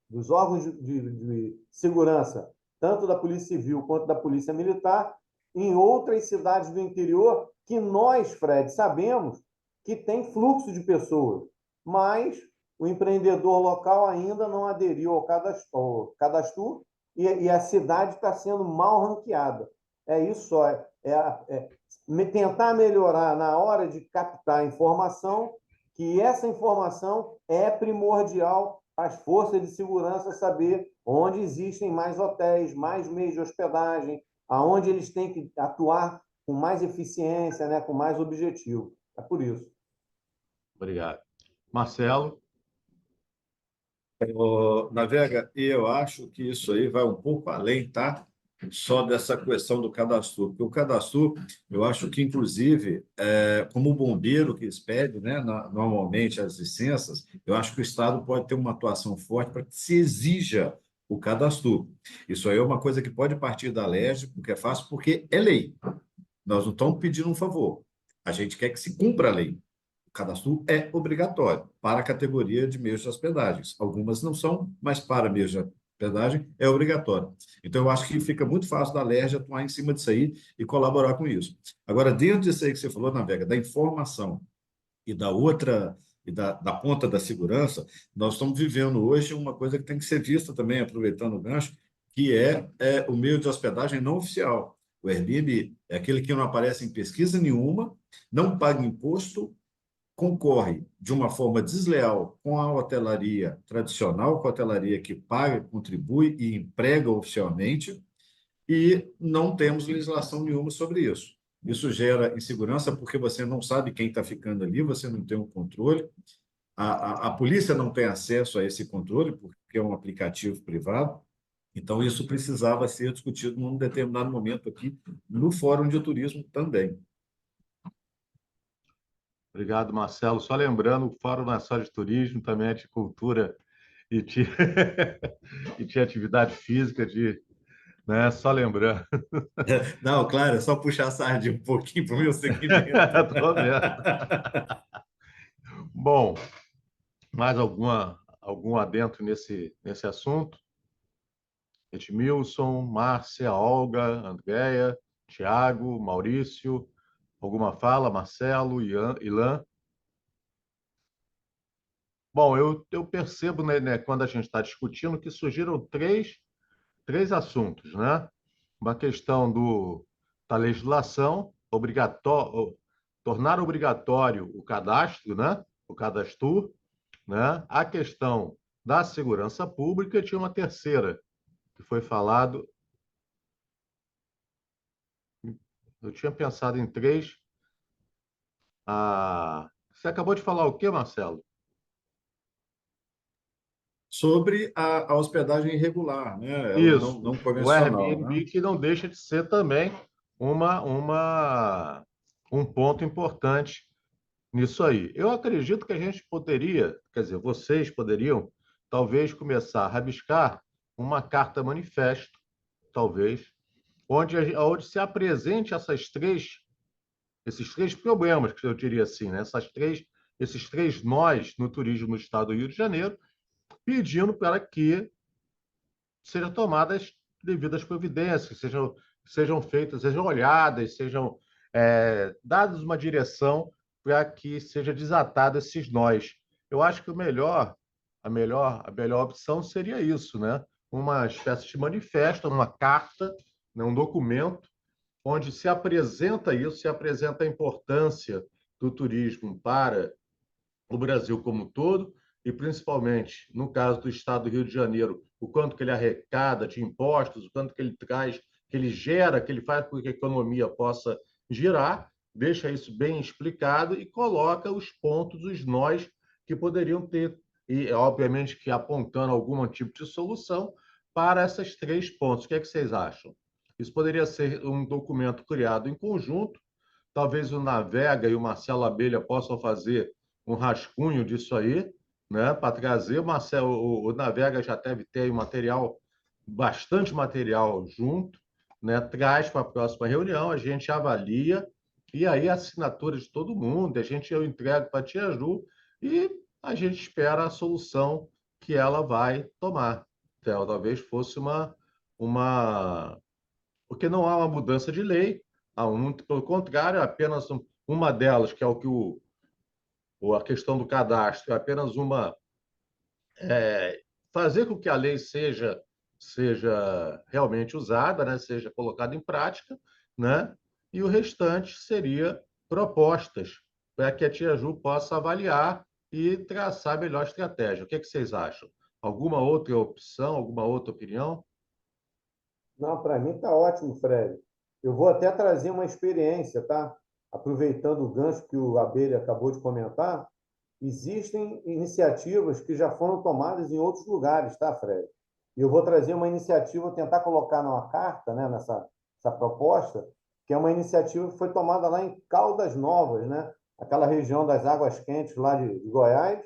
dos órgãos de segurança, tanto da Polícia Civil quanto da Polícia Militar, em outras cidades do interior que nós, Fred, sabemos que tem fluxo de pessoas, mas o empreendedor local ainda não aderiu ao cadastro e a cidade está sendo mal ranqueada. É isso só. Tentar melhorar na hora de captar informação, que essa informação é primordial para as forças de segurança saber onde existem mais hotéis, mais meios de hospedagem, aonde eles têm que atuar com mais eficiência, né, com mais objetivo. É por isso. Obrigado. Marcelo? Navega, e eu acho que isso aí vai um pouco além, tá? Só dessa questão do cadastro. Porque o cadastro, eu acho que, inclusive, como o bombeiro que expede, né, normalmente as licenças, eu acho que o Estado pode ter uma atuação forte para que se exija o cadastro. Isso aí é uma coisa que pode partir da Alerj, porque é fácil, porque é lei. Nós não estamos pedindo um favor. A gente quer que se cumpra a lei. O cadastro é obrigatório para a categoria de meios de hospedagens. Algumas não são, mas para meios de hospedagem é obrigatório. Então, eu acho que fica muito fácil da Alerj atuar em cima disso aí e colaborar com isso. Agora, dentro disso aí que você falou, Navega, da informação e da outra e da ponta da segurança, nós estamos vivendo hoje uma coisa que tem que ser vista também, aproveitando o gancho, que é o meio de hospedagem não oficial. O Airbnb é aquele que não aparece em pesquisa nenhuma, não paga imposto, concorre de uma forma desleal com a hotelaria tradicional, com a hotelaria que paga, contribui e emprega oficialmente, e não temos legislação nenhuma sobre isso. Isso gera insegurança porque você não sabe quem está ficando ali, você não tem um controle. A polícia não tem acesso a esse controle porque é um aplicativo privado. Então, isso precisava ser discutido num determinado momento aqui no Fórum de Turismo também. Obrigado, Marcelo. Só lembrando, o Fórum Nacional de Turismo também é de cultura e de, e de atividade física, né? Só lembrando. Não, claro, é só puxar a sardinha um pouquinho para o meu segmento. Tô vendo. Bom, mais algum adentro nesse assunto? Edmilson, Márcia, Olga, Andréia, Tiago, Maurício, alguma fala? Marcelo, Ilan? Bom, eu percebo, né, quando a gente está discutindo, que surgiram três assuntos, né? Uma questão da legislação, tornar obrigatório o cadastro, né? O cadastro, né? A questão da segurança pública e tinha uma terceira, que foi falado. Eu tinha pensado em três. Você acabou de falar o quê, Marcelo? Sobre a hospedagem irregular, né? Ela Isso, não o convencional, né? Airbnb, que não deixa de ser também um ponto importante nisso aí. Eu acredito que a gente poderia, quer dizer, vocês poderiam, talvez, começar a rabiscar uma carta manifesto, talvez, onde se apresente esses três problemas, que eu diria assim, né? Esses três nós no turismo no estado do Rio de Janeiro, pedindo para que sejam tomadas devidas providências, sejam feitas, sejam olhadas, sejam dadas uma direção para que seja desatado esses nós. Eu acho que a melhor opção seria isso, né? Uma espécie de manifesto, uma carta, né? Um documento onde se apresenta isso, se apresenta a importância do turismo para o Brasil como um todo, e principalmente no caso do Estado do Rio de Janeiro, o quanto que ele arrecada de impostos, o quanto que ele traz, que ele gera, que ele faz com que a economia possa girar, deixa isso bem explicado e coloca os pontos, os nós que poderiam ter, e obviamente que apontando algum tipo de solução para esses três pontos. O que é que vocês acham? Isso poderia ser um documento criado em conjunto, talvez o Navega e o Marcelo Abelha possam fazer um rascunho disso aí, né, para trazer. O Marcelo, o Navega já deve ter aí bastante material junto, né, traz para a próxima reunião, a gente avalia, e aí a assinatura de todo mundo, eu entrego para a Tia Ju, e a gente espera a solução que ela vai tomar. Então, talvez fosse uma... Porque não há uma mudança de lei, pelo contrário, é apenas uma delas, que é o que ou a questão do cadastro, é apenas fazer com que a lei seja realmente usada, né? Seja colocada em prática, né? E o restante seria propostas para que a Tia Ju possa avaliar e traçar a melhor estratégia. O que é que vocês acham? Alguma outra opção, alguma outra opinião? Não, para mim está ótimo, Fred. Eu vou até trazer uma experiência, tá? Aproveitando o gancho que o Abelha acabou de comentar, existem iniciativas que já foram tomadas em outros lugares, tá, Fred? E eu vou trazer uma iniciativa, tentar colocar numa carta, né, essa proposta, que é uma iniciativa que foi tomada lá em Caldas Novas, né? Aquela região das Águas Quentes lá de Goiás,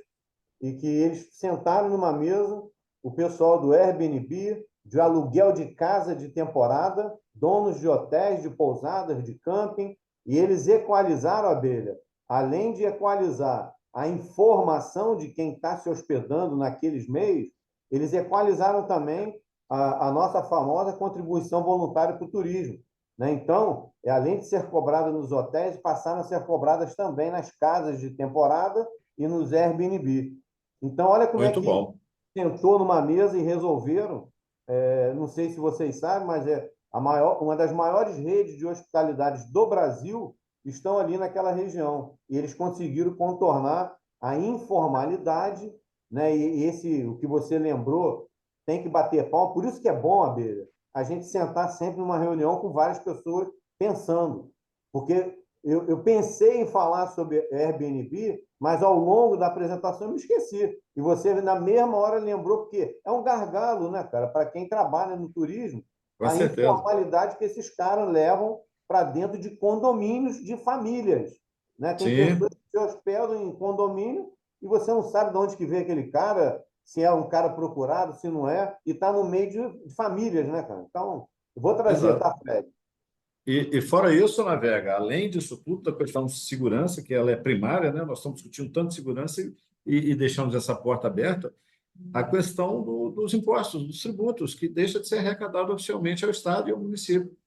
e que eles sentaram numa mesa, o pessoal do Airbnb, de aluguel de casa de temporada, donos de hotéis, de pousadas, de camping, e eles equalizaram a abelha. Além de equalizar a informação de quem está se hospedando naqueles meios, eles equalizaram também a nossa famosa contribuição voluntária para o turismo. Né? Então, além de ser cobrada nos hotéis, passaram a ser cobradas também nas casas de temporada e nos Airbnb. Então, olha como é Muito que bom. sentou numa mesa e resolveram. Não sei se vocês sabem, mas uma das maiores redes de hospitalidades do Brasil estão ali naquela região. E eles conseguiram contornar a informalidade, né? E o que você lembrou, tem que bater palma. Por isso que é bom, Abelha, a gente sentar sempre numa reunião com várias pessoas pensando. Porque eu pensei em falar sobre Airbnb, mas ao longo da apresentação eu me esqueci. E você, na mesma hora, lembrou, porque é um gargalo, né, cara? Para quem trabalha no turismo, Com a certeza. informalidade que esses caras levam para dentro de condomínios de famílias. Né? Tem pessoas Sim, que se hospedam em condomínio e você não sabe de onde que veio aquele cara, se é um cara procurado, se não é, e está no meio de famílias, né, cara? Então, eu vou trazer, exato. tá, Fred? E fora isso, Navega, além disso tudo, da questão de segurança, que ela é primária, né? Nós estamos discutindo tanto segurança e deixamos essa porta aberta, a questão dos impostos, dos tributos, que deixa de ser arrecadado oficialmente ao Estado e ao município.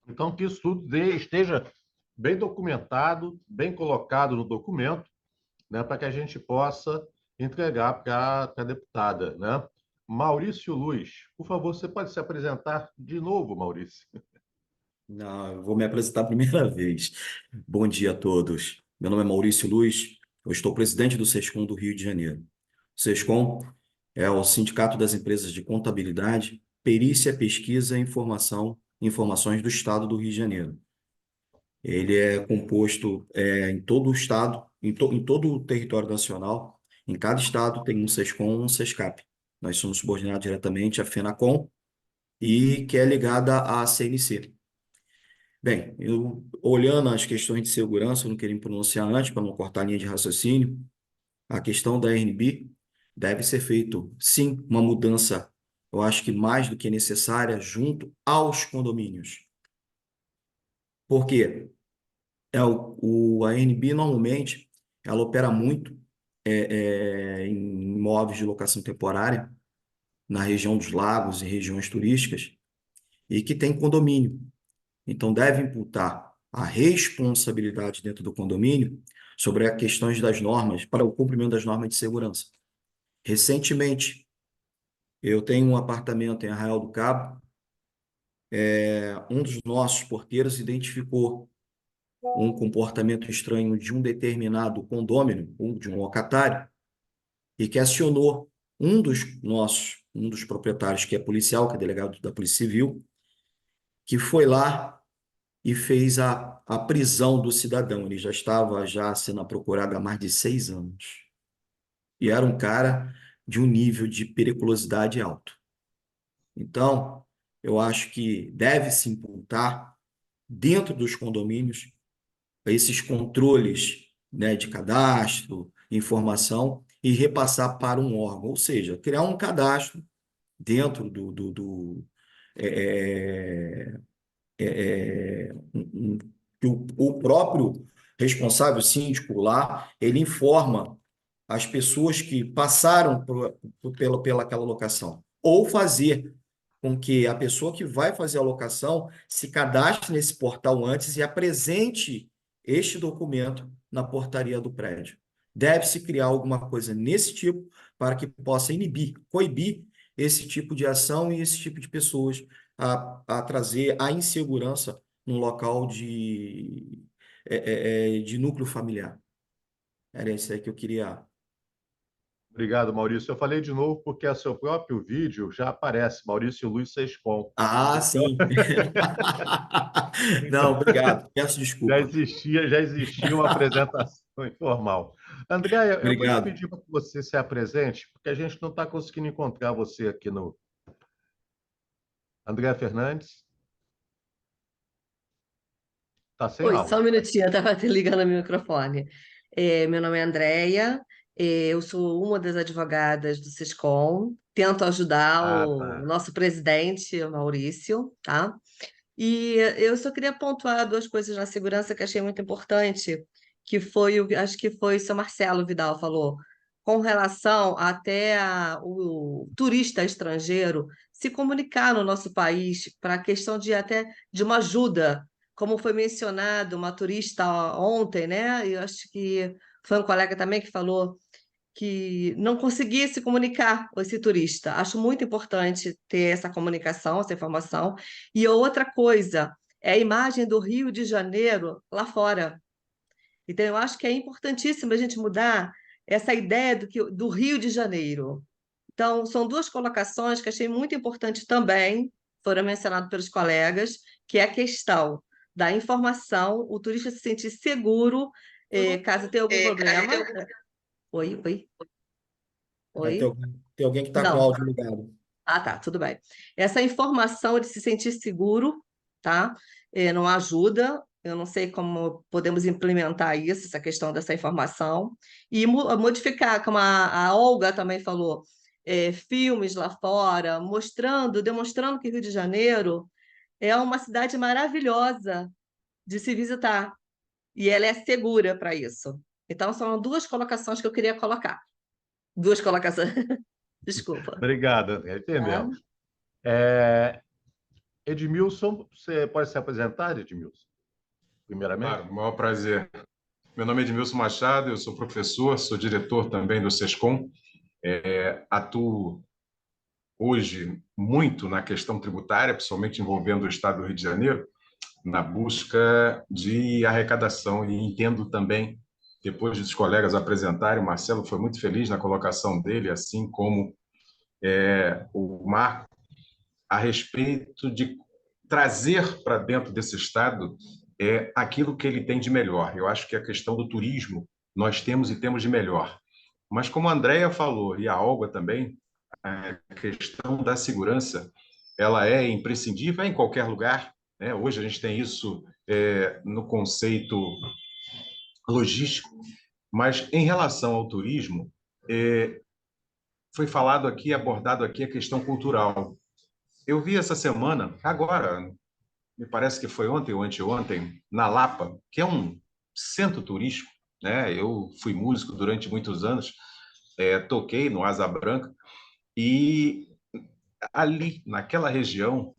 Então, que isso tudo esteja bem documentado, bem colocado no documento, né, para que a gente possa entregar para a deputada, né? Maurício Luz, por favor, você pode se apresentar de novo, Maurício? Não, eu vou me apresentar a primeira vez. Bom dia a todos. Meu nome é Maurício Luz, eu estou presidente do SESCOM do Rio de Janeiro. O SESCOM é o Sindicato das Empresas de Contabilidade, Perícia, Pesquisa e Informações do Estado do Rio de Janeiro. Ele é composto em todo o estado, em todo o território nacional. Em cada estado tem um SESCOM e um SESCAP. Nós somos subordinados diretamente à FENACOM e que é ligada à CNC. Bem, eu olhando as questões de segurança, eu não queria me pronunciar antes para não cortar a linha de raciocínio. A questão da RNB deve ser feito, sim, uma mudança, eu acho que mais do que necessária, junto aos condomínios. Por quê? A RNB, normalmente, ela opera muito em imóveis de locação temporária, na região dos lagos e regiões turísticas, e que tem condomínio. Então, deve imputar a responsabilidade dentro do condomínio sobre as questões das normas, para o cumprimento das normas de segurança. Recentemente, eu tenho um apartamento em Arraial do Cabo, um dos nossos porteiros identificou um comportamento estranho de um determinado condômino, ou de um locatário, e que acionou um dos proprietários, que é policial, que é delegado da Polícia Civil, que foi lá e fez a prisão do cidadão. Ele já estava sendo procurado há mais de 6 anos. E era um cara de um nível de periculosidade alto. Então, eu acho que deve se imputar dentro dos condomínios esses controles, né, de cadastro, informação, e repassar para um órgão, ou seja, criar um cadastro dentro é, que o próprio responsável síndico lá, ele informa as pessoas que passaram pela aquela locação. Ou fazer com que a pessoa que vai fazer a locação se cadastre nesse portal antes e apresente este documento na portaria do prédio. Deve-se criar alguma coisa nesse tipo para que possa coibir esse tipo de ação e esse tipo de pessoas a trazer a insegurança num local de núcleo familiar. Era isso aí que eu queria. Obrigado, Maurício. Eu falei de novo porque o seu próprio vídeo já aparece, Maurício Luiz Sescom. Ah, Então, sim. Não, obrigado. Peço já desculpa. existia uma apresentação informal. Andréia, eu vou te Obrigado. pedir para que você se apresente, porque a gente não está conseguindo encontrar você aqui no. Andréia Fernandes, está sem Oi, só um áudio. minutinho, eu estava ligando o microfone. Meu nome é Andréia, eu sou uma das advogadas do Sescom, tento ajudar Ah, o tá. nosso presidente, o Maurício, tá? E eu só queria pontuar duas coisas na segurança que achei muito importante, que foi, acho que foi o seu Marcelo Vidal falou, com relação até o turista estrangeiro se comunicar no nosso país para a questão de até de uma ajuda como foi mencionado, uma turista ontem, né? Eu acho que foi um colega também que falou que não conseguia se comunicar com esse turista. Acho muito importante ter essa comunicação, essa informação. E outra coisa é a imagem do Rio de Janeiro lá fora. Então, eu acho que é importantíssimo a gente mudar essa ideia do Rio de Janeiro. Então, são duas colocações que achei muito importante também, foram mencionadas pelos colegas, que é a questão da informação, o turista se sentir seguro, caso tenha algum problema. Oi, oi, Tem oi. tem alguém que está com o Não. áudio ligado. Ah, tá, tudo bem. Essa informação de se sentir seguro, tá? Não ajuda. Eu não sei como podemos implementar isso, essa questão dessa informação. E modificar, como a Olga também falou, filmes lá fora, demonstrando que Rio de Janeiro é uma cidade maravilhosa de se visitar. E ela é segura para isso. Então, são duas colocações que eu queria colocar. Duas colocações. Desculpa. Obrigado, André. Tá? Entendemos. Edmilson, você pode se apresentar, Edmilson, primeiramente? Claro, maior prazer. Meu nome é Edmilson Machado, eu sou professor, sou diretor também do SESCOM. Atuo hoje muito na questão tributária, principalmente envolvendo o Estado do Rio de Janeiro, na busca de arrecadação, e entendo também, depois dos colegas apresentarem, o Marcelo foi muito feliz na colocação dele, assim como o Marco, a respeito de trazer para dentro desse Estado aquilo que ele tem de melhor. Eu acho que a questão do turismo nós temos e temos de melhor. Mas como a Andrea falou, e a Olga também, a questão da segurança, ela é imprescindível em qualquer lugar, né? Hoje a gente tem isso no conceito logístico, mas em relação ao turismo, foi falado aqui, abordado aqui a questão cultural. Eu vi essa semana, agora, me parece que foi ontem ou anteontem, na Lapa, que é um centro turístico, né? Eu fui músico durante muitos anos, toquei no Asa Branca, e ali, naquela região,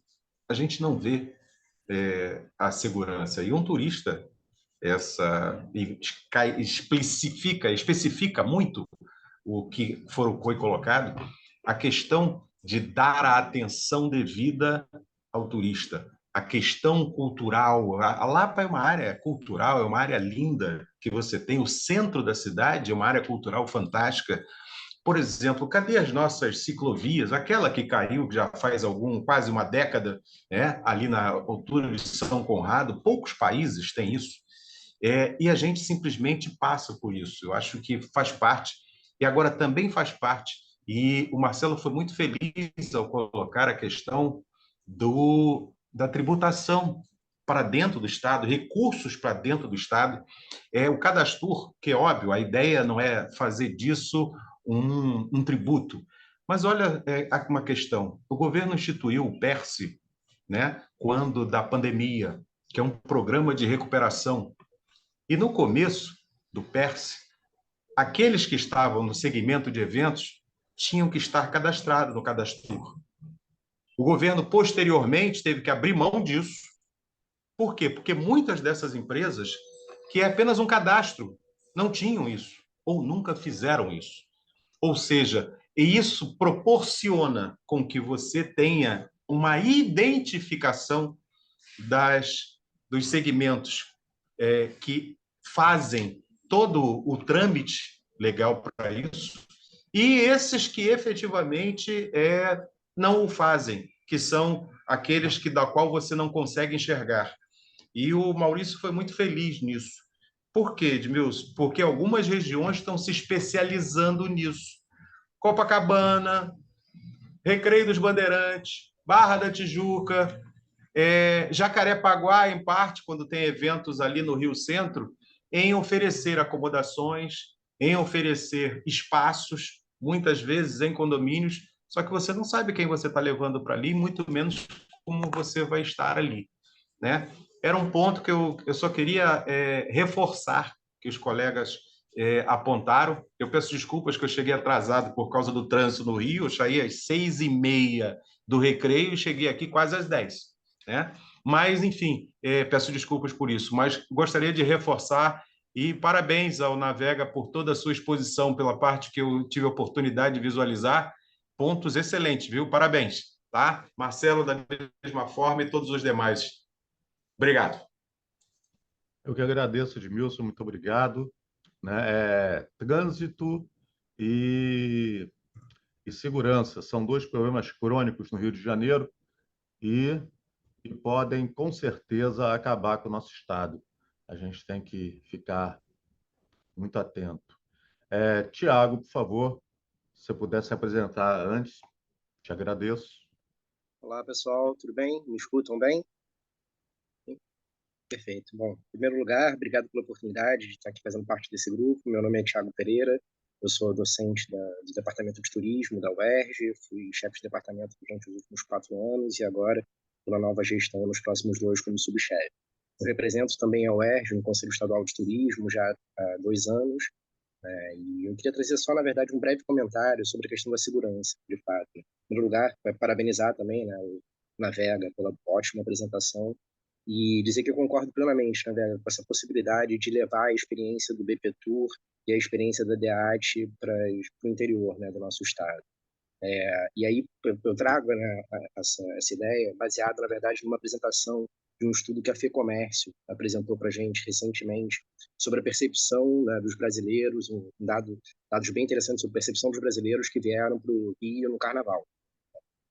a gente não vê a segurança. E um turista especifica muito o que foi colocado, a questão de dar a atenção devida ao turista, a questão cultural. A Lapa é uma área cultural, é uma área linda, que você tem o centro da cidade, é uma área cultural fantástica. Por exemplo, cadê as nossas ciclovias? Aquela que caiu já faz quase uma década, né? Ali na altura de São Conrado, poucos países têm isso. E a gente simplesmente passa por isso. Eu acho que faz parte, e agora também faz parte, e o Marcelo foi muito feliz ao colocar a questão da tributação para dentro do Estado, recursos para dentro do Estado. O Cadastur, que é óbvio, a ideia não é fazer disso um tributo. Mas olha, uma questão. O governo instituiu o PERSE, né, quando da pandemia, que é um programa de recuperação. E no começo do PERSE, aqueles que estavam no segmento de eventos tinham que estar cadastrados no Cadastur. O governo, posteriormente, teve que abrir mão disso. Por quê? Porque muitas dessas empresas, que é apenas um cadastro, não tinham isso, ou nunca fizeram isso. Ou seja, e isso proporciona com que você tenha uma identificação dos segmentos que fazem todo o trâmite legal para isso, e esses que efetivamente não o fazem, que são aqueles da qual você não consegue enxergar. E o Maurício foi muito feliz nisso. Por quê, Edmilson? Porque algumas regiões estão se especializando nisso. Copacabana, Recreio dos Bandeirantes, Barra da Tijuca, Jacarepaguá, em parte, quando tem eventos ali no Rio Centro, em oferecer acomodações, em oferecer espaços, muitas vezes em condomínios, só que você não sabe quem você está levando para ali, muito menos como você vai estar ali, né? Era um ponto que eu só queria reforçar, que os colegas apontaram. Eu peço desculpas que eu cheguei atrasado por causa do trânsito no Rio, eu saí às 6h30 do Recreio e cheguei aqui quase às 10, né? Mas, enfim, peço desculpas por isso, mas gostaria de reforçar e parabéns ao Navega por toda a sua exposição, pela parte que eu tive a oportunidade de visualizar. Pontos excelentes, viu? Parabéns, tá? Marcelo, da mesma forma, e todos os demais. Obrigado. Eu que agradeço, Edmilson, muito obrigado. Né? Trânsito e segurança são dois problemas crônicos no Rio de Janeiro e podem, com certeza, acabar com o nosso Estado. A gente tem que ficar muito atento. Tiago, por favor, se você pudesse se apresentar antes, te agradeço. Olá, pessoal, tudo bem? Me escutam bem? Perfeito. Bom, em primeiro lugar, obrigado pela oportunidade de estar aqui fazendo parte desse grupo. Meu nome é Tiago Pereira, eu sou docente do Departamento de Turismo da UERJ, fui chefe de departamento durante os últimos 4 anos e agora, pela nova gestão, nos próximos 2 como subchefe. Eu represento também a UERJ no Conselho Estadual de Turismo já há 2 anos, e eu queria trazer só, na verdade, um breve comentário sobre a questão da segurança, de fato. Em primeiro lugar, parabenizar também, né, o Navega pela ótima apresentação e dizer que eu concordo plenamente, né, com essa possibilidade de levar a experiência do BP Tour e a experiência da DEAT para o interior, né, do nosso estado. E aí eu trago, né, essa ideia baseada, na verdade, numa apresentação de um estudo que a FEComércio apresentou para a gente recentemente sobre a percepção, né, dos brasileiros, dados bem interessantes sobre a percepção dos brasileiros que vieram para o Rio no Carnaval.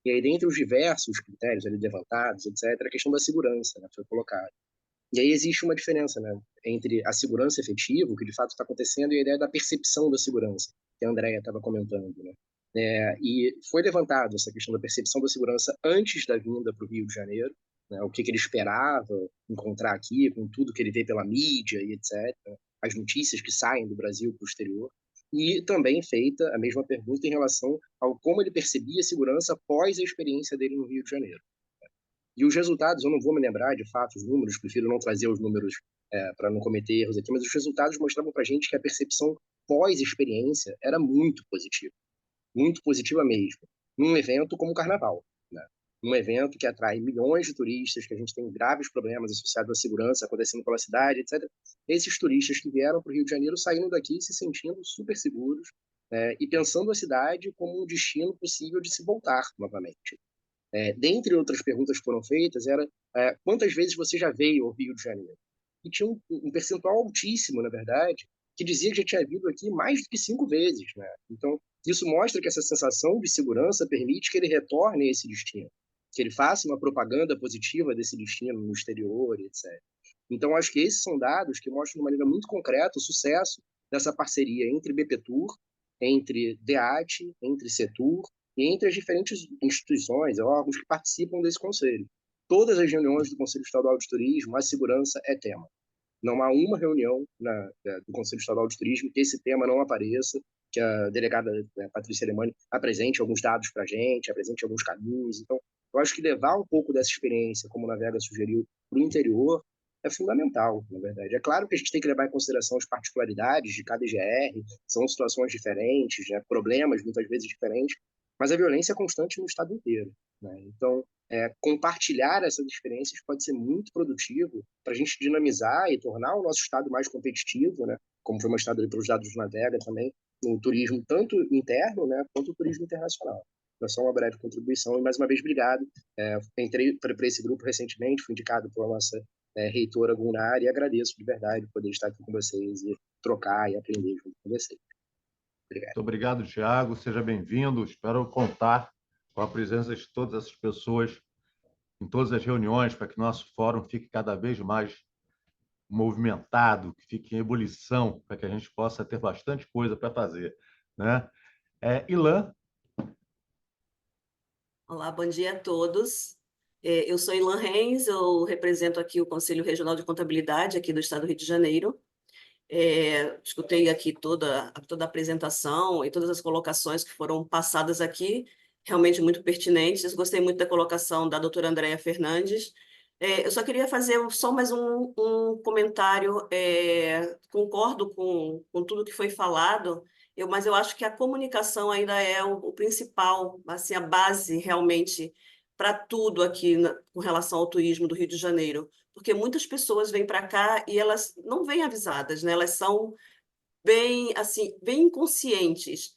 E aí, dentre os diversos critérios ali levantados, etc., a questão da segurança, né, foi colocada. E aí existe uma diferença, né, entre a segurança efetiva, o que de fato está acontecendo, e a ideia da percepção da segurança, que a Andrea estava comentando, né? E foi levantado essa questão da percepção da segurança antes da vinda para o Rio de Janeiro, né, o que ele esperava encontrar aqui, com tudo que ele vê pela mídia e etc., as notícias que saem do Brasil para o exterior, e também feita a mesma pergunta em relação ao como ele percebia a segurança após a experiência dele no Rio de Janeiro. E os resultados, eu não vou me lembrar de fato os números, prefiro não trazer os números para não cometer erros aqui, mas os resultados mostravam para a gente que a percepção pós-experiência era muito positiva mesmo, num evento como o Carnaval, né? Um evento que atrai milhões de turistas, que a gente tem graves problemas associados à segurança acontecendo pela cidade, etc. Esses turistas que vieram para o Rio de Janeiro saíram daqui se sentindo super seguros, e pensando a cidade como um destino possível de se voltar novamente. Dentre outras perguntas que foram feitas, era quantas vezes você já veio ao Rio de Janeiro? E tinha um percentual altíssimo, na verdade, que dizia que já tinha vindo aqui mais do que 5 vezes, né? Então, isso mostra que essa sensação de segurança permite que ele retorne a esse destino, que ele faça uma propaganda positiva desse destino no exterior, etc. Então, acho que esses são dados que mostram de maneira muito concreta o sucesso dessa parceria entre BP Tour, entre DEAT, entre Setur, e entre as diferentes instituições, órgãos que participam desse conselho. Todas as reuniões do Conselho Estadual de Turismo, a segurança é tema. Não há uma reunião do Conselho Estadual de Turismo que esse tema não apareça, que a delegada, né, Patrícia Alemani apresente alguns dados para a gente, apresente alguns caminhos. Então, eu acho que levar um pouco dessa experiência, como o Navega sugeriu, para o interior é fundamental, na verdade. É claro que a gente tem que levar em consideração as particularidades de cada IGR, são situações diferentes, né, problemas muitas vezes diferentes, mas a violência é constante no estado inteiro, né? Então, compartilhar essas experiências pode ser muito produtivo para a gente dinamizar e tornar o nosso estado mais competitivo, né? Como foi mostrado pelos dados do Navega também, no turismo tanto interno, né, quanto o turismo internacional. Então, só uma breve contribuição e, mais uma vez, obrigado. Entrei para esse grupo recentemente, fui indicado pela nossa reitora Gunnar e agradeço de verdade poder estar aqui com vocês e trocar e aprender junto com vocês. Obrigado. Muito obrigado, Tiago. Seja bem-vindo. Espero contar com a presença de todas essas pessoas em todas as reuniões para que nosso fórum fique cada vez mais movimentado, que fique em ebulição, para que a gente possa ter bastante coisa para fazer, né? Ilan. Olá, bom dia a todos. Eu sou Ilan Reis, eu represento aqui o Conselho Regional de Contabilidade aqui do Estado do Rio de Janeiro. Escutei aqui toda a apresentação e todas as colocações que foram passadas aqui, realmente muito pertinentes. Gostei muito da colocação da doutora Andrea Fernandes. Eu só queria fazer só mais um comentário. Concordo com tudo que foi falado, mas eu acho que a comunicação ainda é o principal, assim, a base realmente para tudo aqui com relação ao turismo do Rio de Janeiro, porque muitas pessoas vêm para cá e elas não vêm avisadas, né? Elas são bem, assim, bem inconscientes.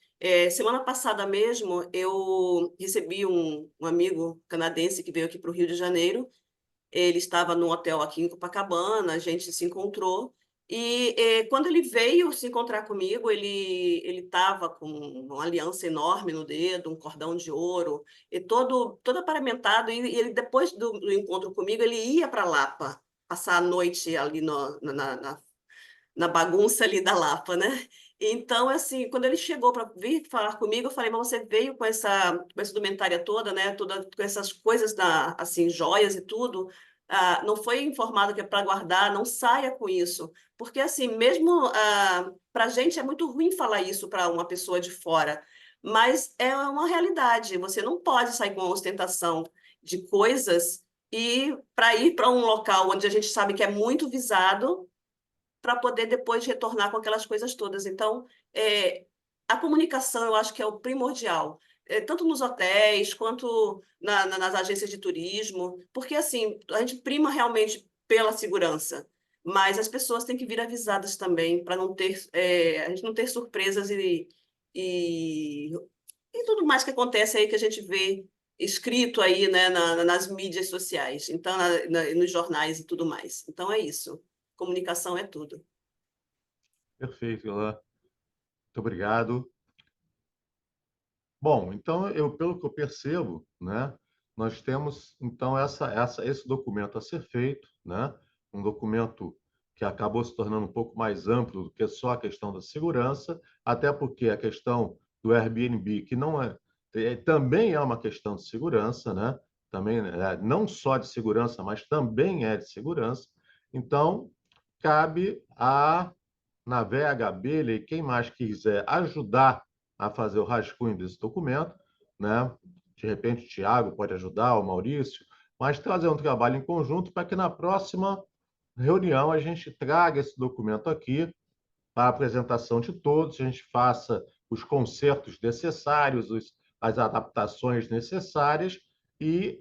Semana passada mesmo, eu recebi um amigo canadense que veio aqui para o Rio de Janeiro. Ele estava no hotel aqui em Copacabana, a gente se encontrou. E quando ele veio se encontrar comigo, ele estava com uma aliança enorme no dedo, um cordão de ouro, e todo aparamentado. E ele, depois do encontro comigo, ele ia para Lapa, passar a noite ali na bagunça ali da Lapa, né? Então, assim, quando ele chegou para vir falar comigo, eu falei, mas você veio com essa indumentária toda, né? Com essas coisas, assim, joias e tudo. Não foi informado que é para guardar, não saia com isso. Porque, assim, mesmo para a gente é muito ruim falar isso para uma pessoa de fora, mas é uma realidade. Você não pode sair com a ostentação de coisas e para ir para um local onde a gente sabe que é muito visado para poder depois retornar com aquelas coisas todas. Então, a comunicação eu acho que é o primordial, tanto nos hotéis quanto nas agências de turismo, porque assim, a gente prima realmente pela segurança, mas as pessoas têm que vir avisadas também para não ter, a gente não ter surpresas e, e tudo mais que acontece aí que a gente vê escrito aí, né, nas mídias sociais, então nos jornais e tudo mais. Então é isso. Comunicação é tudo. Perfeito, Alain. Muito obrigado. Bom, então, pelo que eu percebo, né, nós temos, então, esse documento a ser feito, né, um documento que acabou se tornando um pouco mais amplo do que só a questão da segurança, até porque a questão do Airbnb, que não também é uma questão de segurança, né, também, não só de segurança, mas também é de segurança. Então, cabe a Navega, Abelha e quem mais quiser ajudar a fazer o rascunho desse documento, né? De repente o Tiago pode ajudar, o Maurício, mas trazer um trabalho em conjunto para que na próxima reunião a gente traga esse documento aqui para a apresentação de todos, a gente faça os consertos necessários, as adaptações necessárias e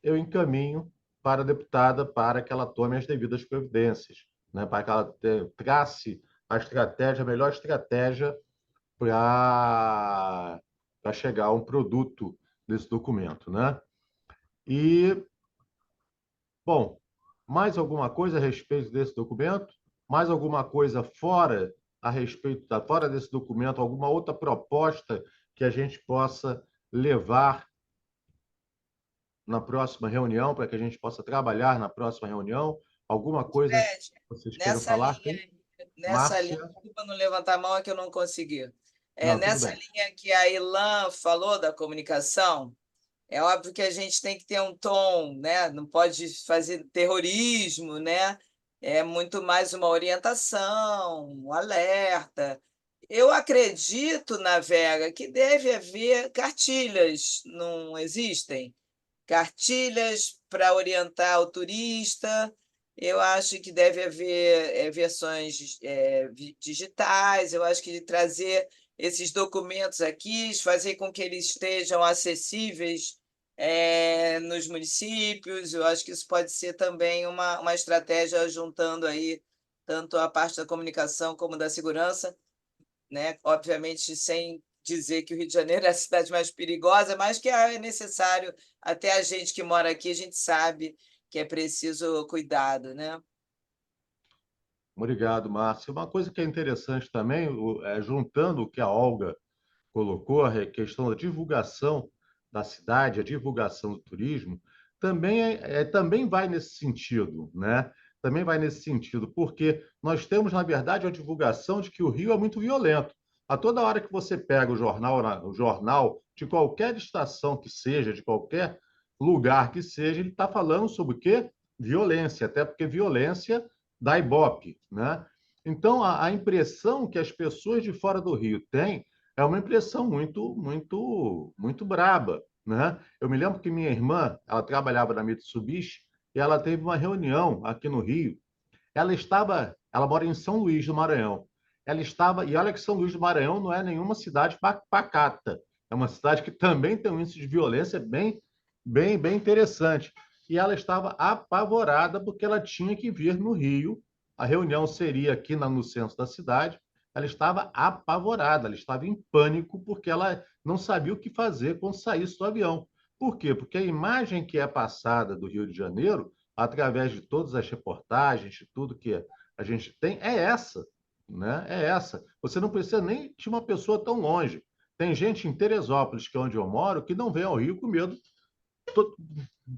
eu encaminho para a deputada para que ela tome as devidas providências, né? Para que ela trace a melhor estratégia para chegar a um produto desse documento, né? E, bom, mais alguma coisa a respeito desse documento? Mais alguma coisa fora fora desse documento? Alguma outra proposta que a gente possa levar na próxima reunião, para que a gente possa trabalhar na próxima reunião? Alguma coisa Fred, que vocês queiram falar? nessa linha, Márcia? desculpa não levantar a mão, é que eu não consegui. Não, tudo Nessa bem. linha que a Ilan falou da comunicação, é óbvio que a gente tem que ter um tom, né? Não pode fazer terrorismo, né? É muito mais uma orientação, um alerta. Eu acredito, Navega, que deve haver cartilhas, não existem? Cartilhas para orientar o turista. Eu acho que deve haver versões digitais. Eu acho que trazer esses documentos aqui, fazer com que eles estejam acessíveis nos municípios. Eu acho que isso pode ser também uma estratégia juntando aí tanto a parte da comunicação como da segurança, né? Obviamente, sem dizer que o Rio de Janeiro é a cidade mais perigosa, mas que é necessário, até a gente que mora aqui, a gente sabe que é preciso cuidado, né? Obrigado, Márcia. Uma coisa que é interessante também, juntando o que a Olga colocou, a questão da divulgação da cidade, a divulgação do turismo, também vai nesse sentido, né? Também vai nesse sentido, porque nós temos, na verdade, a divulgação de que o Rio é muito violento. A toda hora que você pega o jornal de qualquer estação que seja, de qualquer lugar que seja, ele está falando sobre o quê? Violência, até porque violência dá Ibope, né? Então, a impressão que as pessoas de fora do Rio têm é uma impressão muito braba, né? Eu me lembro que minha irmã, ela trabalhava na Mitsubishi e ela teve uma reunião aqui no Rio. Ela mora em São Luís do Maranhão. E olha que São Luís do Maranhão não é nenhuma cidade pacata. É uma cidade que também tem um índice de violência bem, bem interessante. E ela estava apavorada porque ela tinha que vir no Rio. A reunião seria aqui no centro da cidade. Ela estava apavorada, ela estava em pânico porque ela não sabia o que fazer quando saísse do avião. Por quê? Porque a imagem que é passada do Rio de Janeiro, através de todas as reportagens, de tudo que a gente tem, é essa, né? É essa. Você não precisa nem de uma pessoa tão longe. Tem gente em Teresópolis, que é onde eu moro, que não vem ao Rio com medo,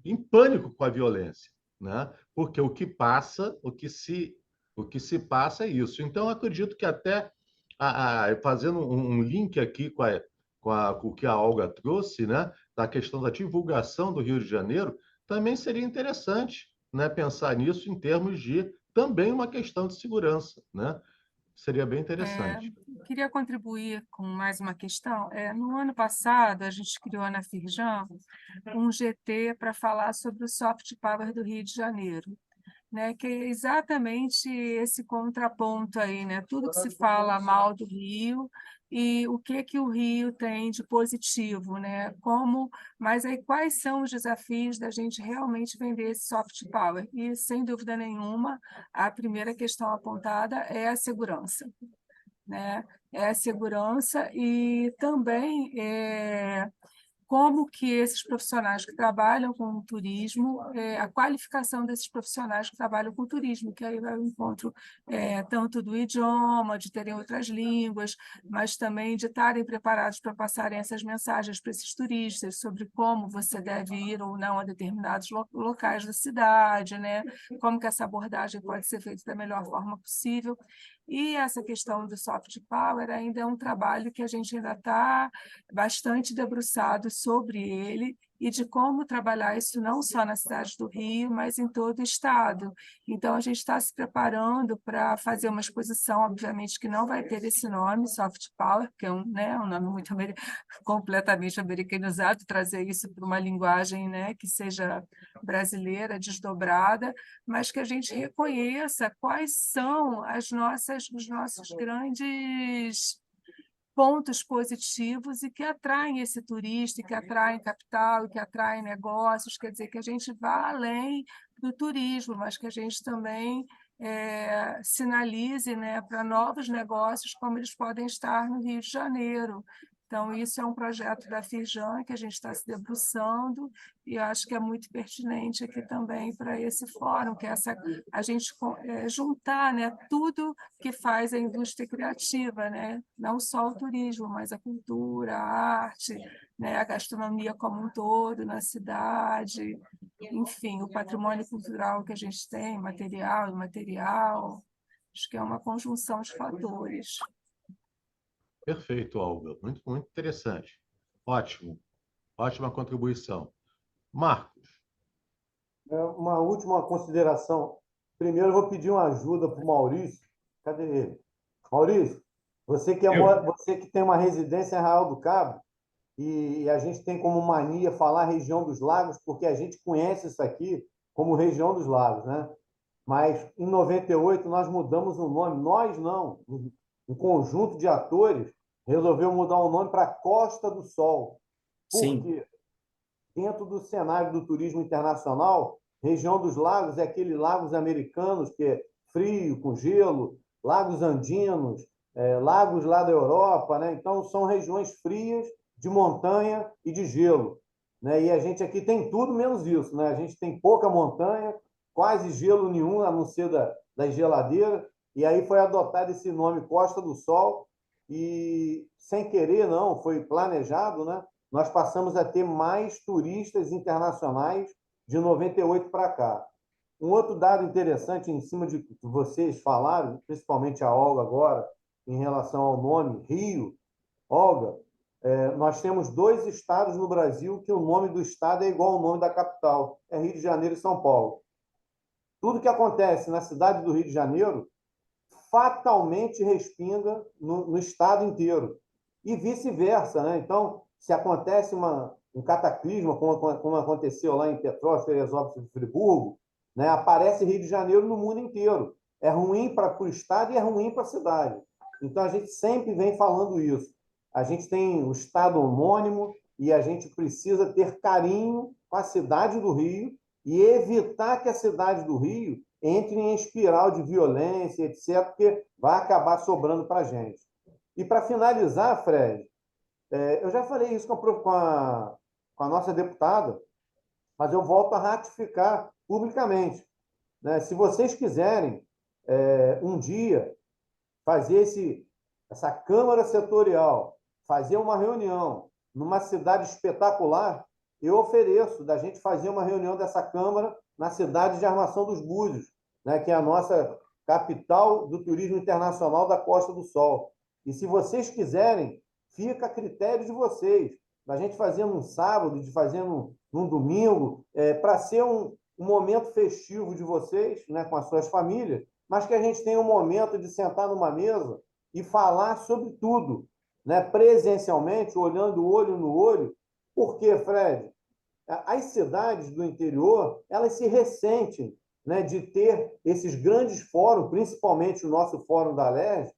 em pânico com a violência, né? Porque o que passa, o que se passa é isso. Então, eu acredito que até fazendo um link aqui com o que a Olga trouxe, né? Da questão da divulgação do Rio de Janeiro, também seria interessante, né? Pensar nisso em termos de também uma questão de segurança, né? Seria bem interessante. Queria contribuir com mais uma questão. No ano passado, a gente criou na Firjan um GT para falar sobre o soft power do Rio de Janeiro, né? Que é exatamente esse contraponto aí, né? Tudo que se fala mal do Rio e o que o Rio tem de positivo, né? Mas aí quais são os desafios da gente realmente vender esse soft power? E, sem dúvida nenhuma, a primeira questão apontada é a segurança, né? É a segurança e também como que esses profissionais que trabalham com o turismo, a qualificação desses profissionais que trabalham com o turismo, que aí vai ao encontro tanto do idioma, de terem outras línguas, mas também de estarem preparados para passarem essas mensagens para esses turistas sobre como você deve ir ou não a determinados locais da cidade, né? Como que essa abordagem pode ser feita da melhor forma possível. E essa questão do soft power ainda é um trabalho que a gente ainda está bastante debruçado sobre ele e de como trabalhar isso não só na cidade do Rio, mas em todo o estado. Então, a gente está se preparando para fazer uma exposição, obviamente, que não vai ter esse nome, Soft Power, que é um nome muito completamente americanizado, trazer isso para uma linguagem, né, que seja brasileira, desdobrada, mas que a gente reconheça quais são os nossos grandes pontos positivos e que atraem esse turista, e que atraem capital, e que atraem negócios, quer dizer, que a gente vá além do turismo, mas que a gente também sinalize, né, para novos negócios como eles podem estar no Rio de Janeiro. Então, isso é um projeto da Firjan que a gente está se debruçando e eu acho que é muito pertinente aqui também para esse fórum, que é a gente juntar, né, tudo que faz a indústria criativa, né? Não só o turismo, mas a cultura, a arte, né, a gastronomia como um todo na cidade, enfim, o patrimônio cultural que a gente tem, material e imaterial. Acho que é uma conjunção de fatores. Perfeito, Olga. Muito, muito interessante. Ótimo. Ótima contribuição. Marcos. Uma última consideração. Primeiro, eu vou pedir uma ajuda para o Maurício. Cadê ele? Maurício, você que tem uma residência em Arraial do Cabo, e a gente tem como mania falar região dos lagos, porque a gente conhece isso aqui como região dos lagos, né? Mas em 98 nós mudamos o nome. Nós não. Um conjunto de atores resolveu mudar o nome para Costa do Sol. Sim. Porque dentro do cenário do turismo internacional, região dos lagos é aquele lagos americanos, que é frio, com gelo, lagos andinos, lagos lá da Europa, né? Então, são regiões frias, de montanha e de gelo, né? E a gente aqui tem tudo menos isso, né? A gente tem pouca montanha, quase gelo nenhum, a não ser das geladeiras, e aí foi adotado esse nome Costa do Sol, e sem querer, não, foi planejado, né? Nós passamos a ter mais turistas internacionais de 98 para cá. Um outro dado interessante, em cima de que vocês falaram, principalmente a Olga agora, em relação ao nome Rio, Olga, nós temos 2 estados no Brasil que o nome do estado é igual ao nome da capital, é Rio de Janeiro e São Paulo. Tudo que acontece na cidade do Rio de Janeiro fatalmente respinga no estado inteiro. E vice-versa, né? Então, se acontece um cataclisma, como aconteceu lá em Petrópolis, Teresópolis e Friburgo, né? Aparece Rio de Janeiro no mundo inteiro. É ruim para o estado e é ruim para a cidade. Então, a gente sempre vem falando isso. A gente tem o estado homônimo, e a gente precisa ter carinho com a cidade do Rio e evitar que a cidade do Rio entre em espiral de violência, etc., porque vai acabar sobrando para a gente. E para finalizar, Fred, eu já falei isso com a nossa deputada, mas eu volto a ratificar publicamente, né? Se vocês quiserem, um dia, fazer essa Câmara Setorial, fazer uma reunião numa cidade espetacular, eu ofereço da gente fazer uma reunião dessa Câmara na cidade de Armação dos Búzios, né, que é a nossa capital do turismo internacional da Costa do Sol. E se vocês quiserem, fica a critério de vocês, da gente fazer num sábado, de fazer num domingo, para ser um momento festivo de vocês, né, com as suas famílias, mas que a gente tenha um momento de sentar numa mesa e falar sobre tudo, né, presencialmente, olhando olho no olho. Porque, Fred, as cidades do interior, elas se ressentem, né, de ter esses grandes fóruns, principalmente o nosso Fórum da Alerj,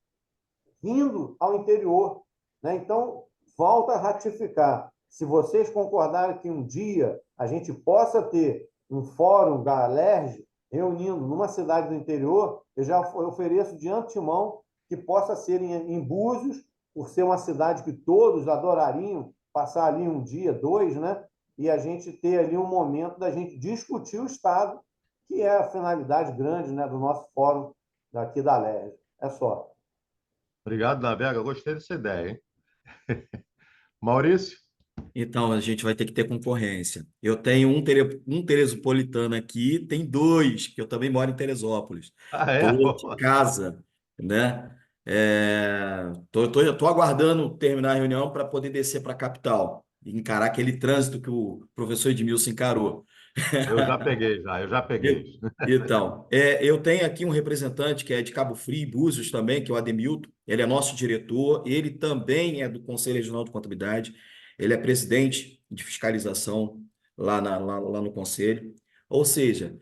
vindo ao interior, né? Então, volta a ratificar. Se vocês concordarem que um dia a gente possa ter um fórum da Alerj reunindo numa cidade do interior, eu já ofereço de antemão que possa ser em Búzios, por ser uma cidade que todos adorariam passar ali um dia, dois, né? E a gente ter ali um momento da gente discutir o Estado, que é a finalidade grande, né, do nosso fórum daqui da Alerj. É só. Obrigado, Navega. Eu gostei dessa ideia, hein? Maurício? Então, a gente vai ter que ter concorrência. Eu tenho um teresopolitano aqui, tem dois, que eu também moro em Teresópolis. Ah, Estou de casa, né? Tô aguardando terminar a reunião para poder descer para a capital e encarar aquele trânsito que o professor Edmilson encarou. Eu já peguei. Então, eu tenho aqui um representante que é de Cabo Frio, Búzios também, que é o Ademilton. Ele é nosso diretor, ele também é do Conselho Regional de Contabilidade, ele é presidente de fiscalização lá no Conselho. Ou seja,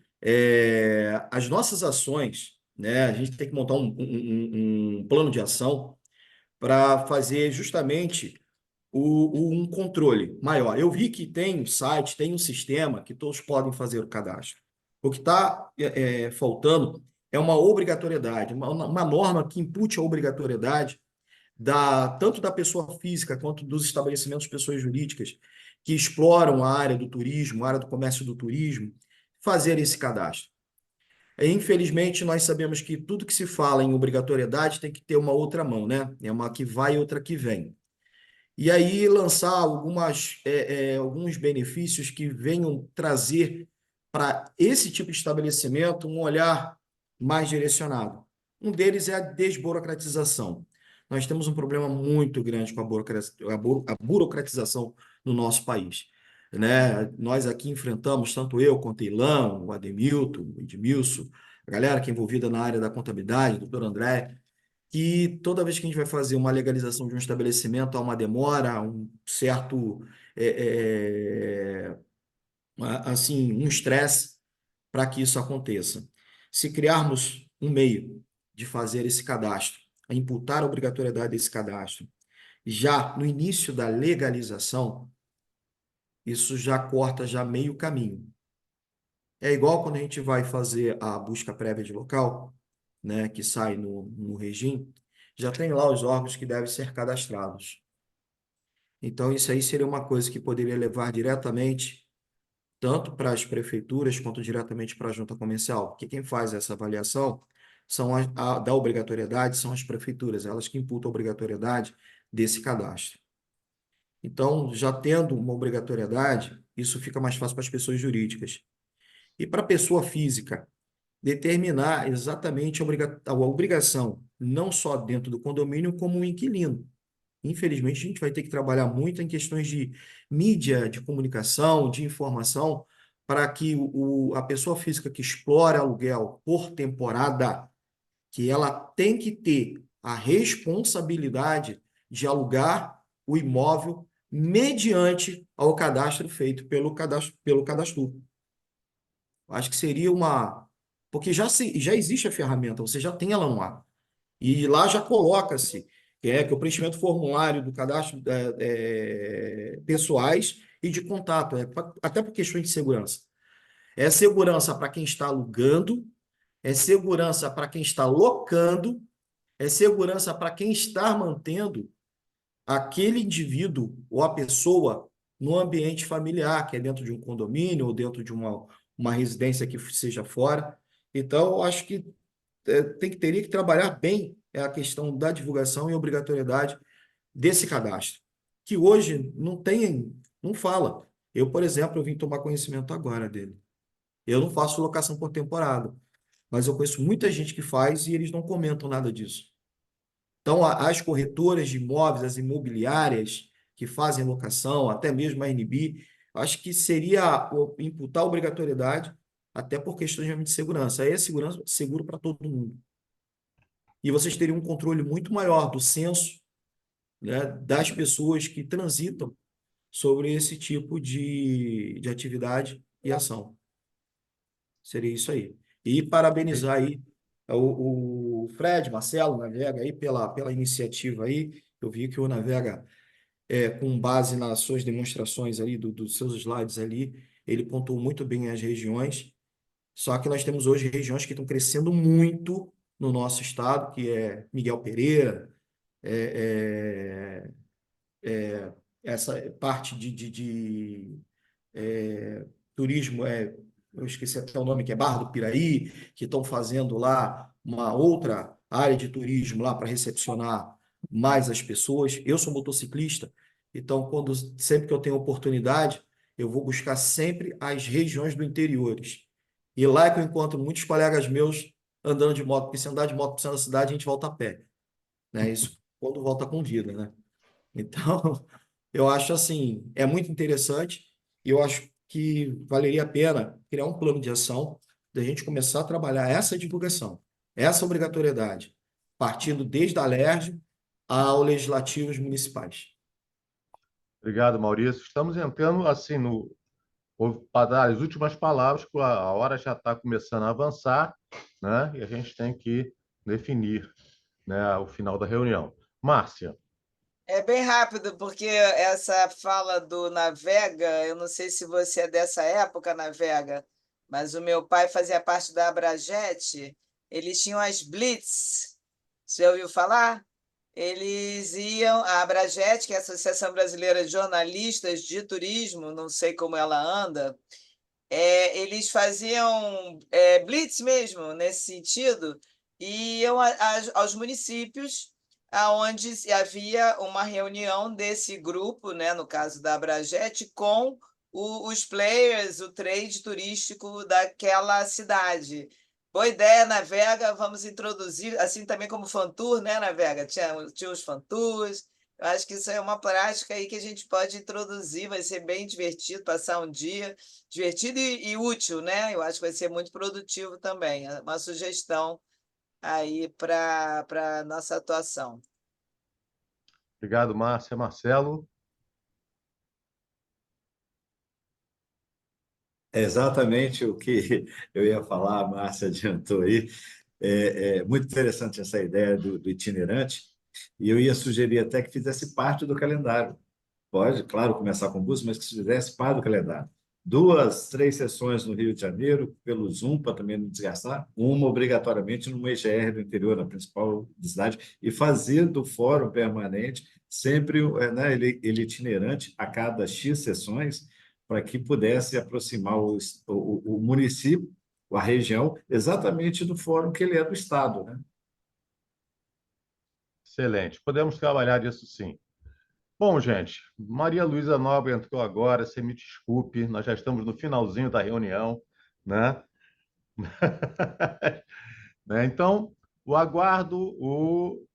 as nossas ações, né, a gente tem que montar um plano de ação para fazer justamente um controle maior. Eu vi que tem um site, tem um sistema que todos podem fazer o cadastro. O que está faltando é uma obrigatoriedade, uma norma que impute a obrigatoriedade tanto da pessoa física quanto dos estabelecimentos pessoas jurídicas que exploram a área do turismo, a área do comércio do turismo, fazer esse cadastro. Infelizmente, nós sabemos que tudo que se fala em obrigatoriedade tem que ter uma outra mão, né? É uma que vai e outra que vem. E aí lançar alguns benefícios que venham trazer para esse tipo de estabelecimento um olhar mais direcionado. Um deles é a desburocratização. Nós temos um problema muito grande com a burocratização no nosso país, né? Nós aqui enfrentamos, tanto eu quanto Ilan, o Ademilton, o Edmilson, a galera que é envolvida na área da contabilidade, o doutor André, que toda vez que a gente vai fazer uma legalização de um estabelecimento, há uma demora, um certo, assim, um estresse para que isso aconteça. Se criarmos um meio de fazer esse cadastro, a imputar a obrigatoriedade desse cadastro, já no início da legalização, isso já corta já meio caminho. É igual quando a gente vai fazer a busca prévia de local, né, que sai no regime, já tem lá os órgãos que devem ser cadastrados. Então, isso aí seria uma coisa que poderia levar diretamente tanto para as prefeituras quanto diretamente para a junta comercial, porque quem faz essa avaliação da obrigatoriedade são as prefeituras, elas que imputam a obrigatoriedade desse cadastro. Então, já tendo uma obrigatoriedade, isso fica mais fácil para as pessoas jurídicas. E para a pessoa física, determinar exatamente a obrigação, não só dentro do condomínio, como o inquilino. Infelizmente, a gente vai ter que trabalhar muito em questões de mídia, de comunicação, de informação, para que a pessoa física que explora aluguel por temporada, que ela tem que ter a responsabilidade de alugar o imóvel mediante ao cadastro feito pelo cadastro. Acho que seria porque já existe a ferramenta, você já tem ela no ar. E lá já coloca-se que é o preenchimento do formulário do cadastro pessoais e de contato, até por questões de segurança. É segurança para quem está alugando, é segurança para quem está locando, é segurança para quem está mantendo aquele indivíduo ou a pessoa no ambiente familiar, que é dentro de um condomínio ou dentro de uma residência que seja fora. Então, eu acho que teria que trabalhar bem a questão da divulgação e obrigatoriedade desse cadastro, que hoje não fala. Eu, por exemplo, eu vim tomar conhecimento agora dele. Eu não faço locação por temporada, mas eu conheço muita gente que faz e eles não comentam nada disso. Então, as corretoras de imóveis, as imobiliárias que fazem locação, até mesmo a NB, acho que seria imputar obrigatoriedade, até por questões de segurança. Aí é segurança, seguro para todo mundo. E vocês teriam um controle muito maior do censo, né, das pessoas que transitam sobre esse tipo de atividade e ação. Seria isso aí. E parabenizar aí o Fred, Marcelo, Navega aí pela iniciativa aí. Eu vi que o Navega, com base nas suas demonstrações ali, dos seus slides ali, ele pontuou muito bem as regiões. Só que nós temos hoje regiões que estão crescendo muito no nosso estado, que é Miguel Pereira, essa parte de turismo, eu esqueci até o nome, que é Barra do Piraí, que estão fazendo lá uma outra área de turismo lá para recepcionar mais as pessoas. Eu sou motociclista, então sempre que eu tenho oportunidade, eu vou buscar sempre as regiões do interiores. E lá é que eu encontro muitos colegas meus andando de moto, porque se andar de moto por cima da cidade, a gente volta a pé. Né? Isso quando volta com vida, né? Então, eu acho assim, é muito interessante e eu acho que valeria a pena criar um plano de ação da gente começar a trabalhar essa divulgação, essa obrigatoriedade, partindo desde a LERJ ao legislativos municipais. Obrigado, Maurício. Estamos entrando assim para dar as últimas palavras, porque a hora já está começando a avançar, né? E a gente tem que definir, né, o final da reunião. Márcia. É bem rápido, porque essa fala do Navega, eu não sei se você é dessa época, Navega, mas o meu pai fazia parte da Abrajet, eles tinham as Blitz, você já ouviu falar? Eles iam, a Abrajet, que é a Associação Brasileira de Jornalistas de Turismo, não sei como ela anda, eles faziam blitz mesmo, nesse sentido, e iam aos municípios onde havia uma reunião desse grupo, né, no caso da Abrajet, com os players, o trade turístico daquela cidade. Boa ideia, Navega, vamos introduzir, assim também como Fantour, né, Navega? Tinha os Fantours. Eu acho que isso é uma prática aí que a gente pode introduzir, vai ser bem divertido, passar um dia divertido e útil, né? Eu acho que vai ser muito produtivo também. É uma sugestão aí para a nossa atuação. Obrigado, Márcia. Marcelo. É exatamente o que eu ia falar, a Márcia adiantou aí. É muito interessante essa ideia do itinerante, e eu ia sugerir até que fizesse parte do calendário. Pode, claro, começar com busca, mas que fizesse parte do calendário. 2, 3 sessões no Rio de Janeiro, pelo Zoom, para também não desgastar, uma obrigatoriamente no EGR do interior, na principal cidade, e fazer do fórum permanente sempre né, ele itinerante a cada X sessões, para que pudesse aproximar o município, a região, exatamente do fórum que ele é do Estado. Né? Excelente. Podemos trabalhar disso sim. Bom, gente, Maria Luísa Nobre entrou agora, você me desculpe, nós já estamos no finalzinho da reunião, né? Então, aguardo o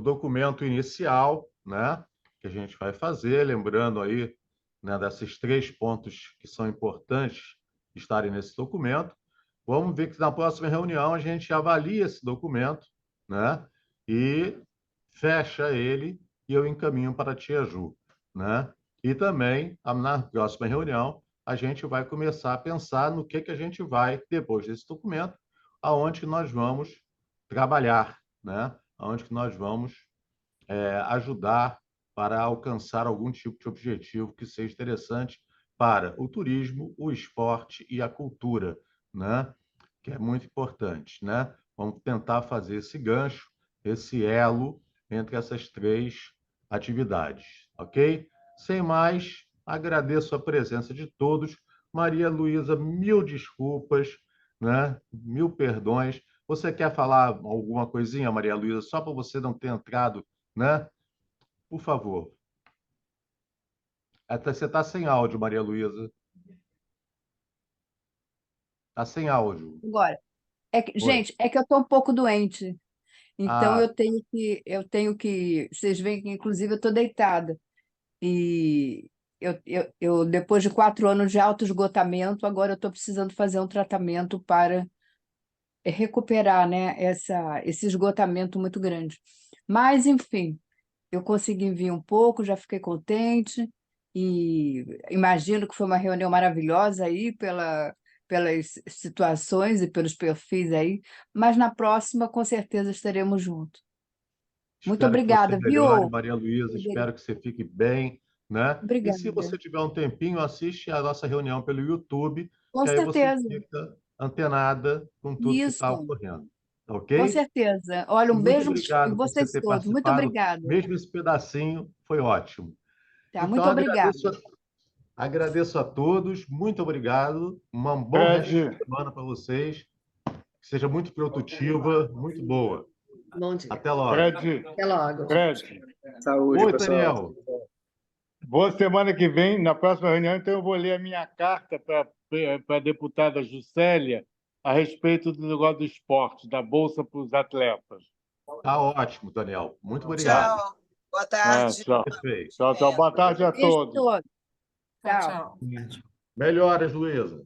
documento inicial, né, que a gente vai fazer, lembrando aí, né, desses 3 pontos que são importantes estarem nesse documento. Vamos ver que na próxima reunião a gente avalia esse documento, né, e fecha ele e eu encaminho para a tia Ju, né? E também, na próxima reunião, a gente vai começar a pensar no que a gente vai, depois desse documento, aonde nós vamos trabalhar, né? Aonde que nós vamos ajudar para alcançar algum tipo de objetivo que seja interessante para o turismo, o esporte e a cultura, né? Que é muito importante, né? Vamos tentar fazer esse gancho, esse elo entre essas três atividades, ok? Sem mais, agradeço a presença de todos. Maria Luísa, mil desculpas, né? Mil perdões. Você quer falar alguma coisinha, Maria Luísa, só para você não ter entrado, né? Por favor. Até você está sem áudio, Maria Luísa. Está sem áudio. Agora, Oi. gente, é que eu estou um pouco doente, então Ah, vocês veem que, inclusive, eu estou deitada. E depois de 4 anos de autoesgotamento, agora eu estou precisando fazer um tratamento para recuperar, né, esse esgotamento muito grande. Mas, enfim, eu consegui vir um pouco, já fiquei contente e imagino que foi uma reunião maravilhosa aí pelas situações e pelos perfis aí, mas na próxima, com certeza, estaremos juntos. Muito espero que você obrigada, melhore, viu, Maria Luísa. Frederico? Espero que você fique bem, né? E se você Obrigada. tiver um tempinho, assiste a nossa reunião pelo YouTube, Com que aí você certeza. fica antenada com tudo que está Isso, ocorrendo, com ok? certeza. Olha, E um muito beijo em obrigado por você vocês ter todos. Muito participado, obrigada. mesmo esse pedacinho foi ótimo. Tá, Então, muito obrigada. agradeço a todos, muito obrigado, um bom resto Fred, de semana para vocês, que seja muito produtiva, muito boa. Bom dia. Até logo. Fred, Até logo. Fred, Saúde, Oi, pessoal. Daniel. boa semana que vem, na próxima reunião, então eu vou ler a minha carta para a deputada Juscelia a respeito do negócio do esporte, da Bolsa para os atletas. Tá ótimo, Daniel. Muito obrigado. Tchau. Boa tarde. Tchau. Perfeito. Tchau, tchau. Boa tarde a Beijo a todos. todos. Tchau, Tchau. tchau. Melhoras, Luísa.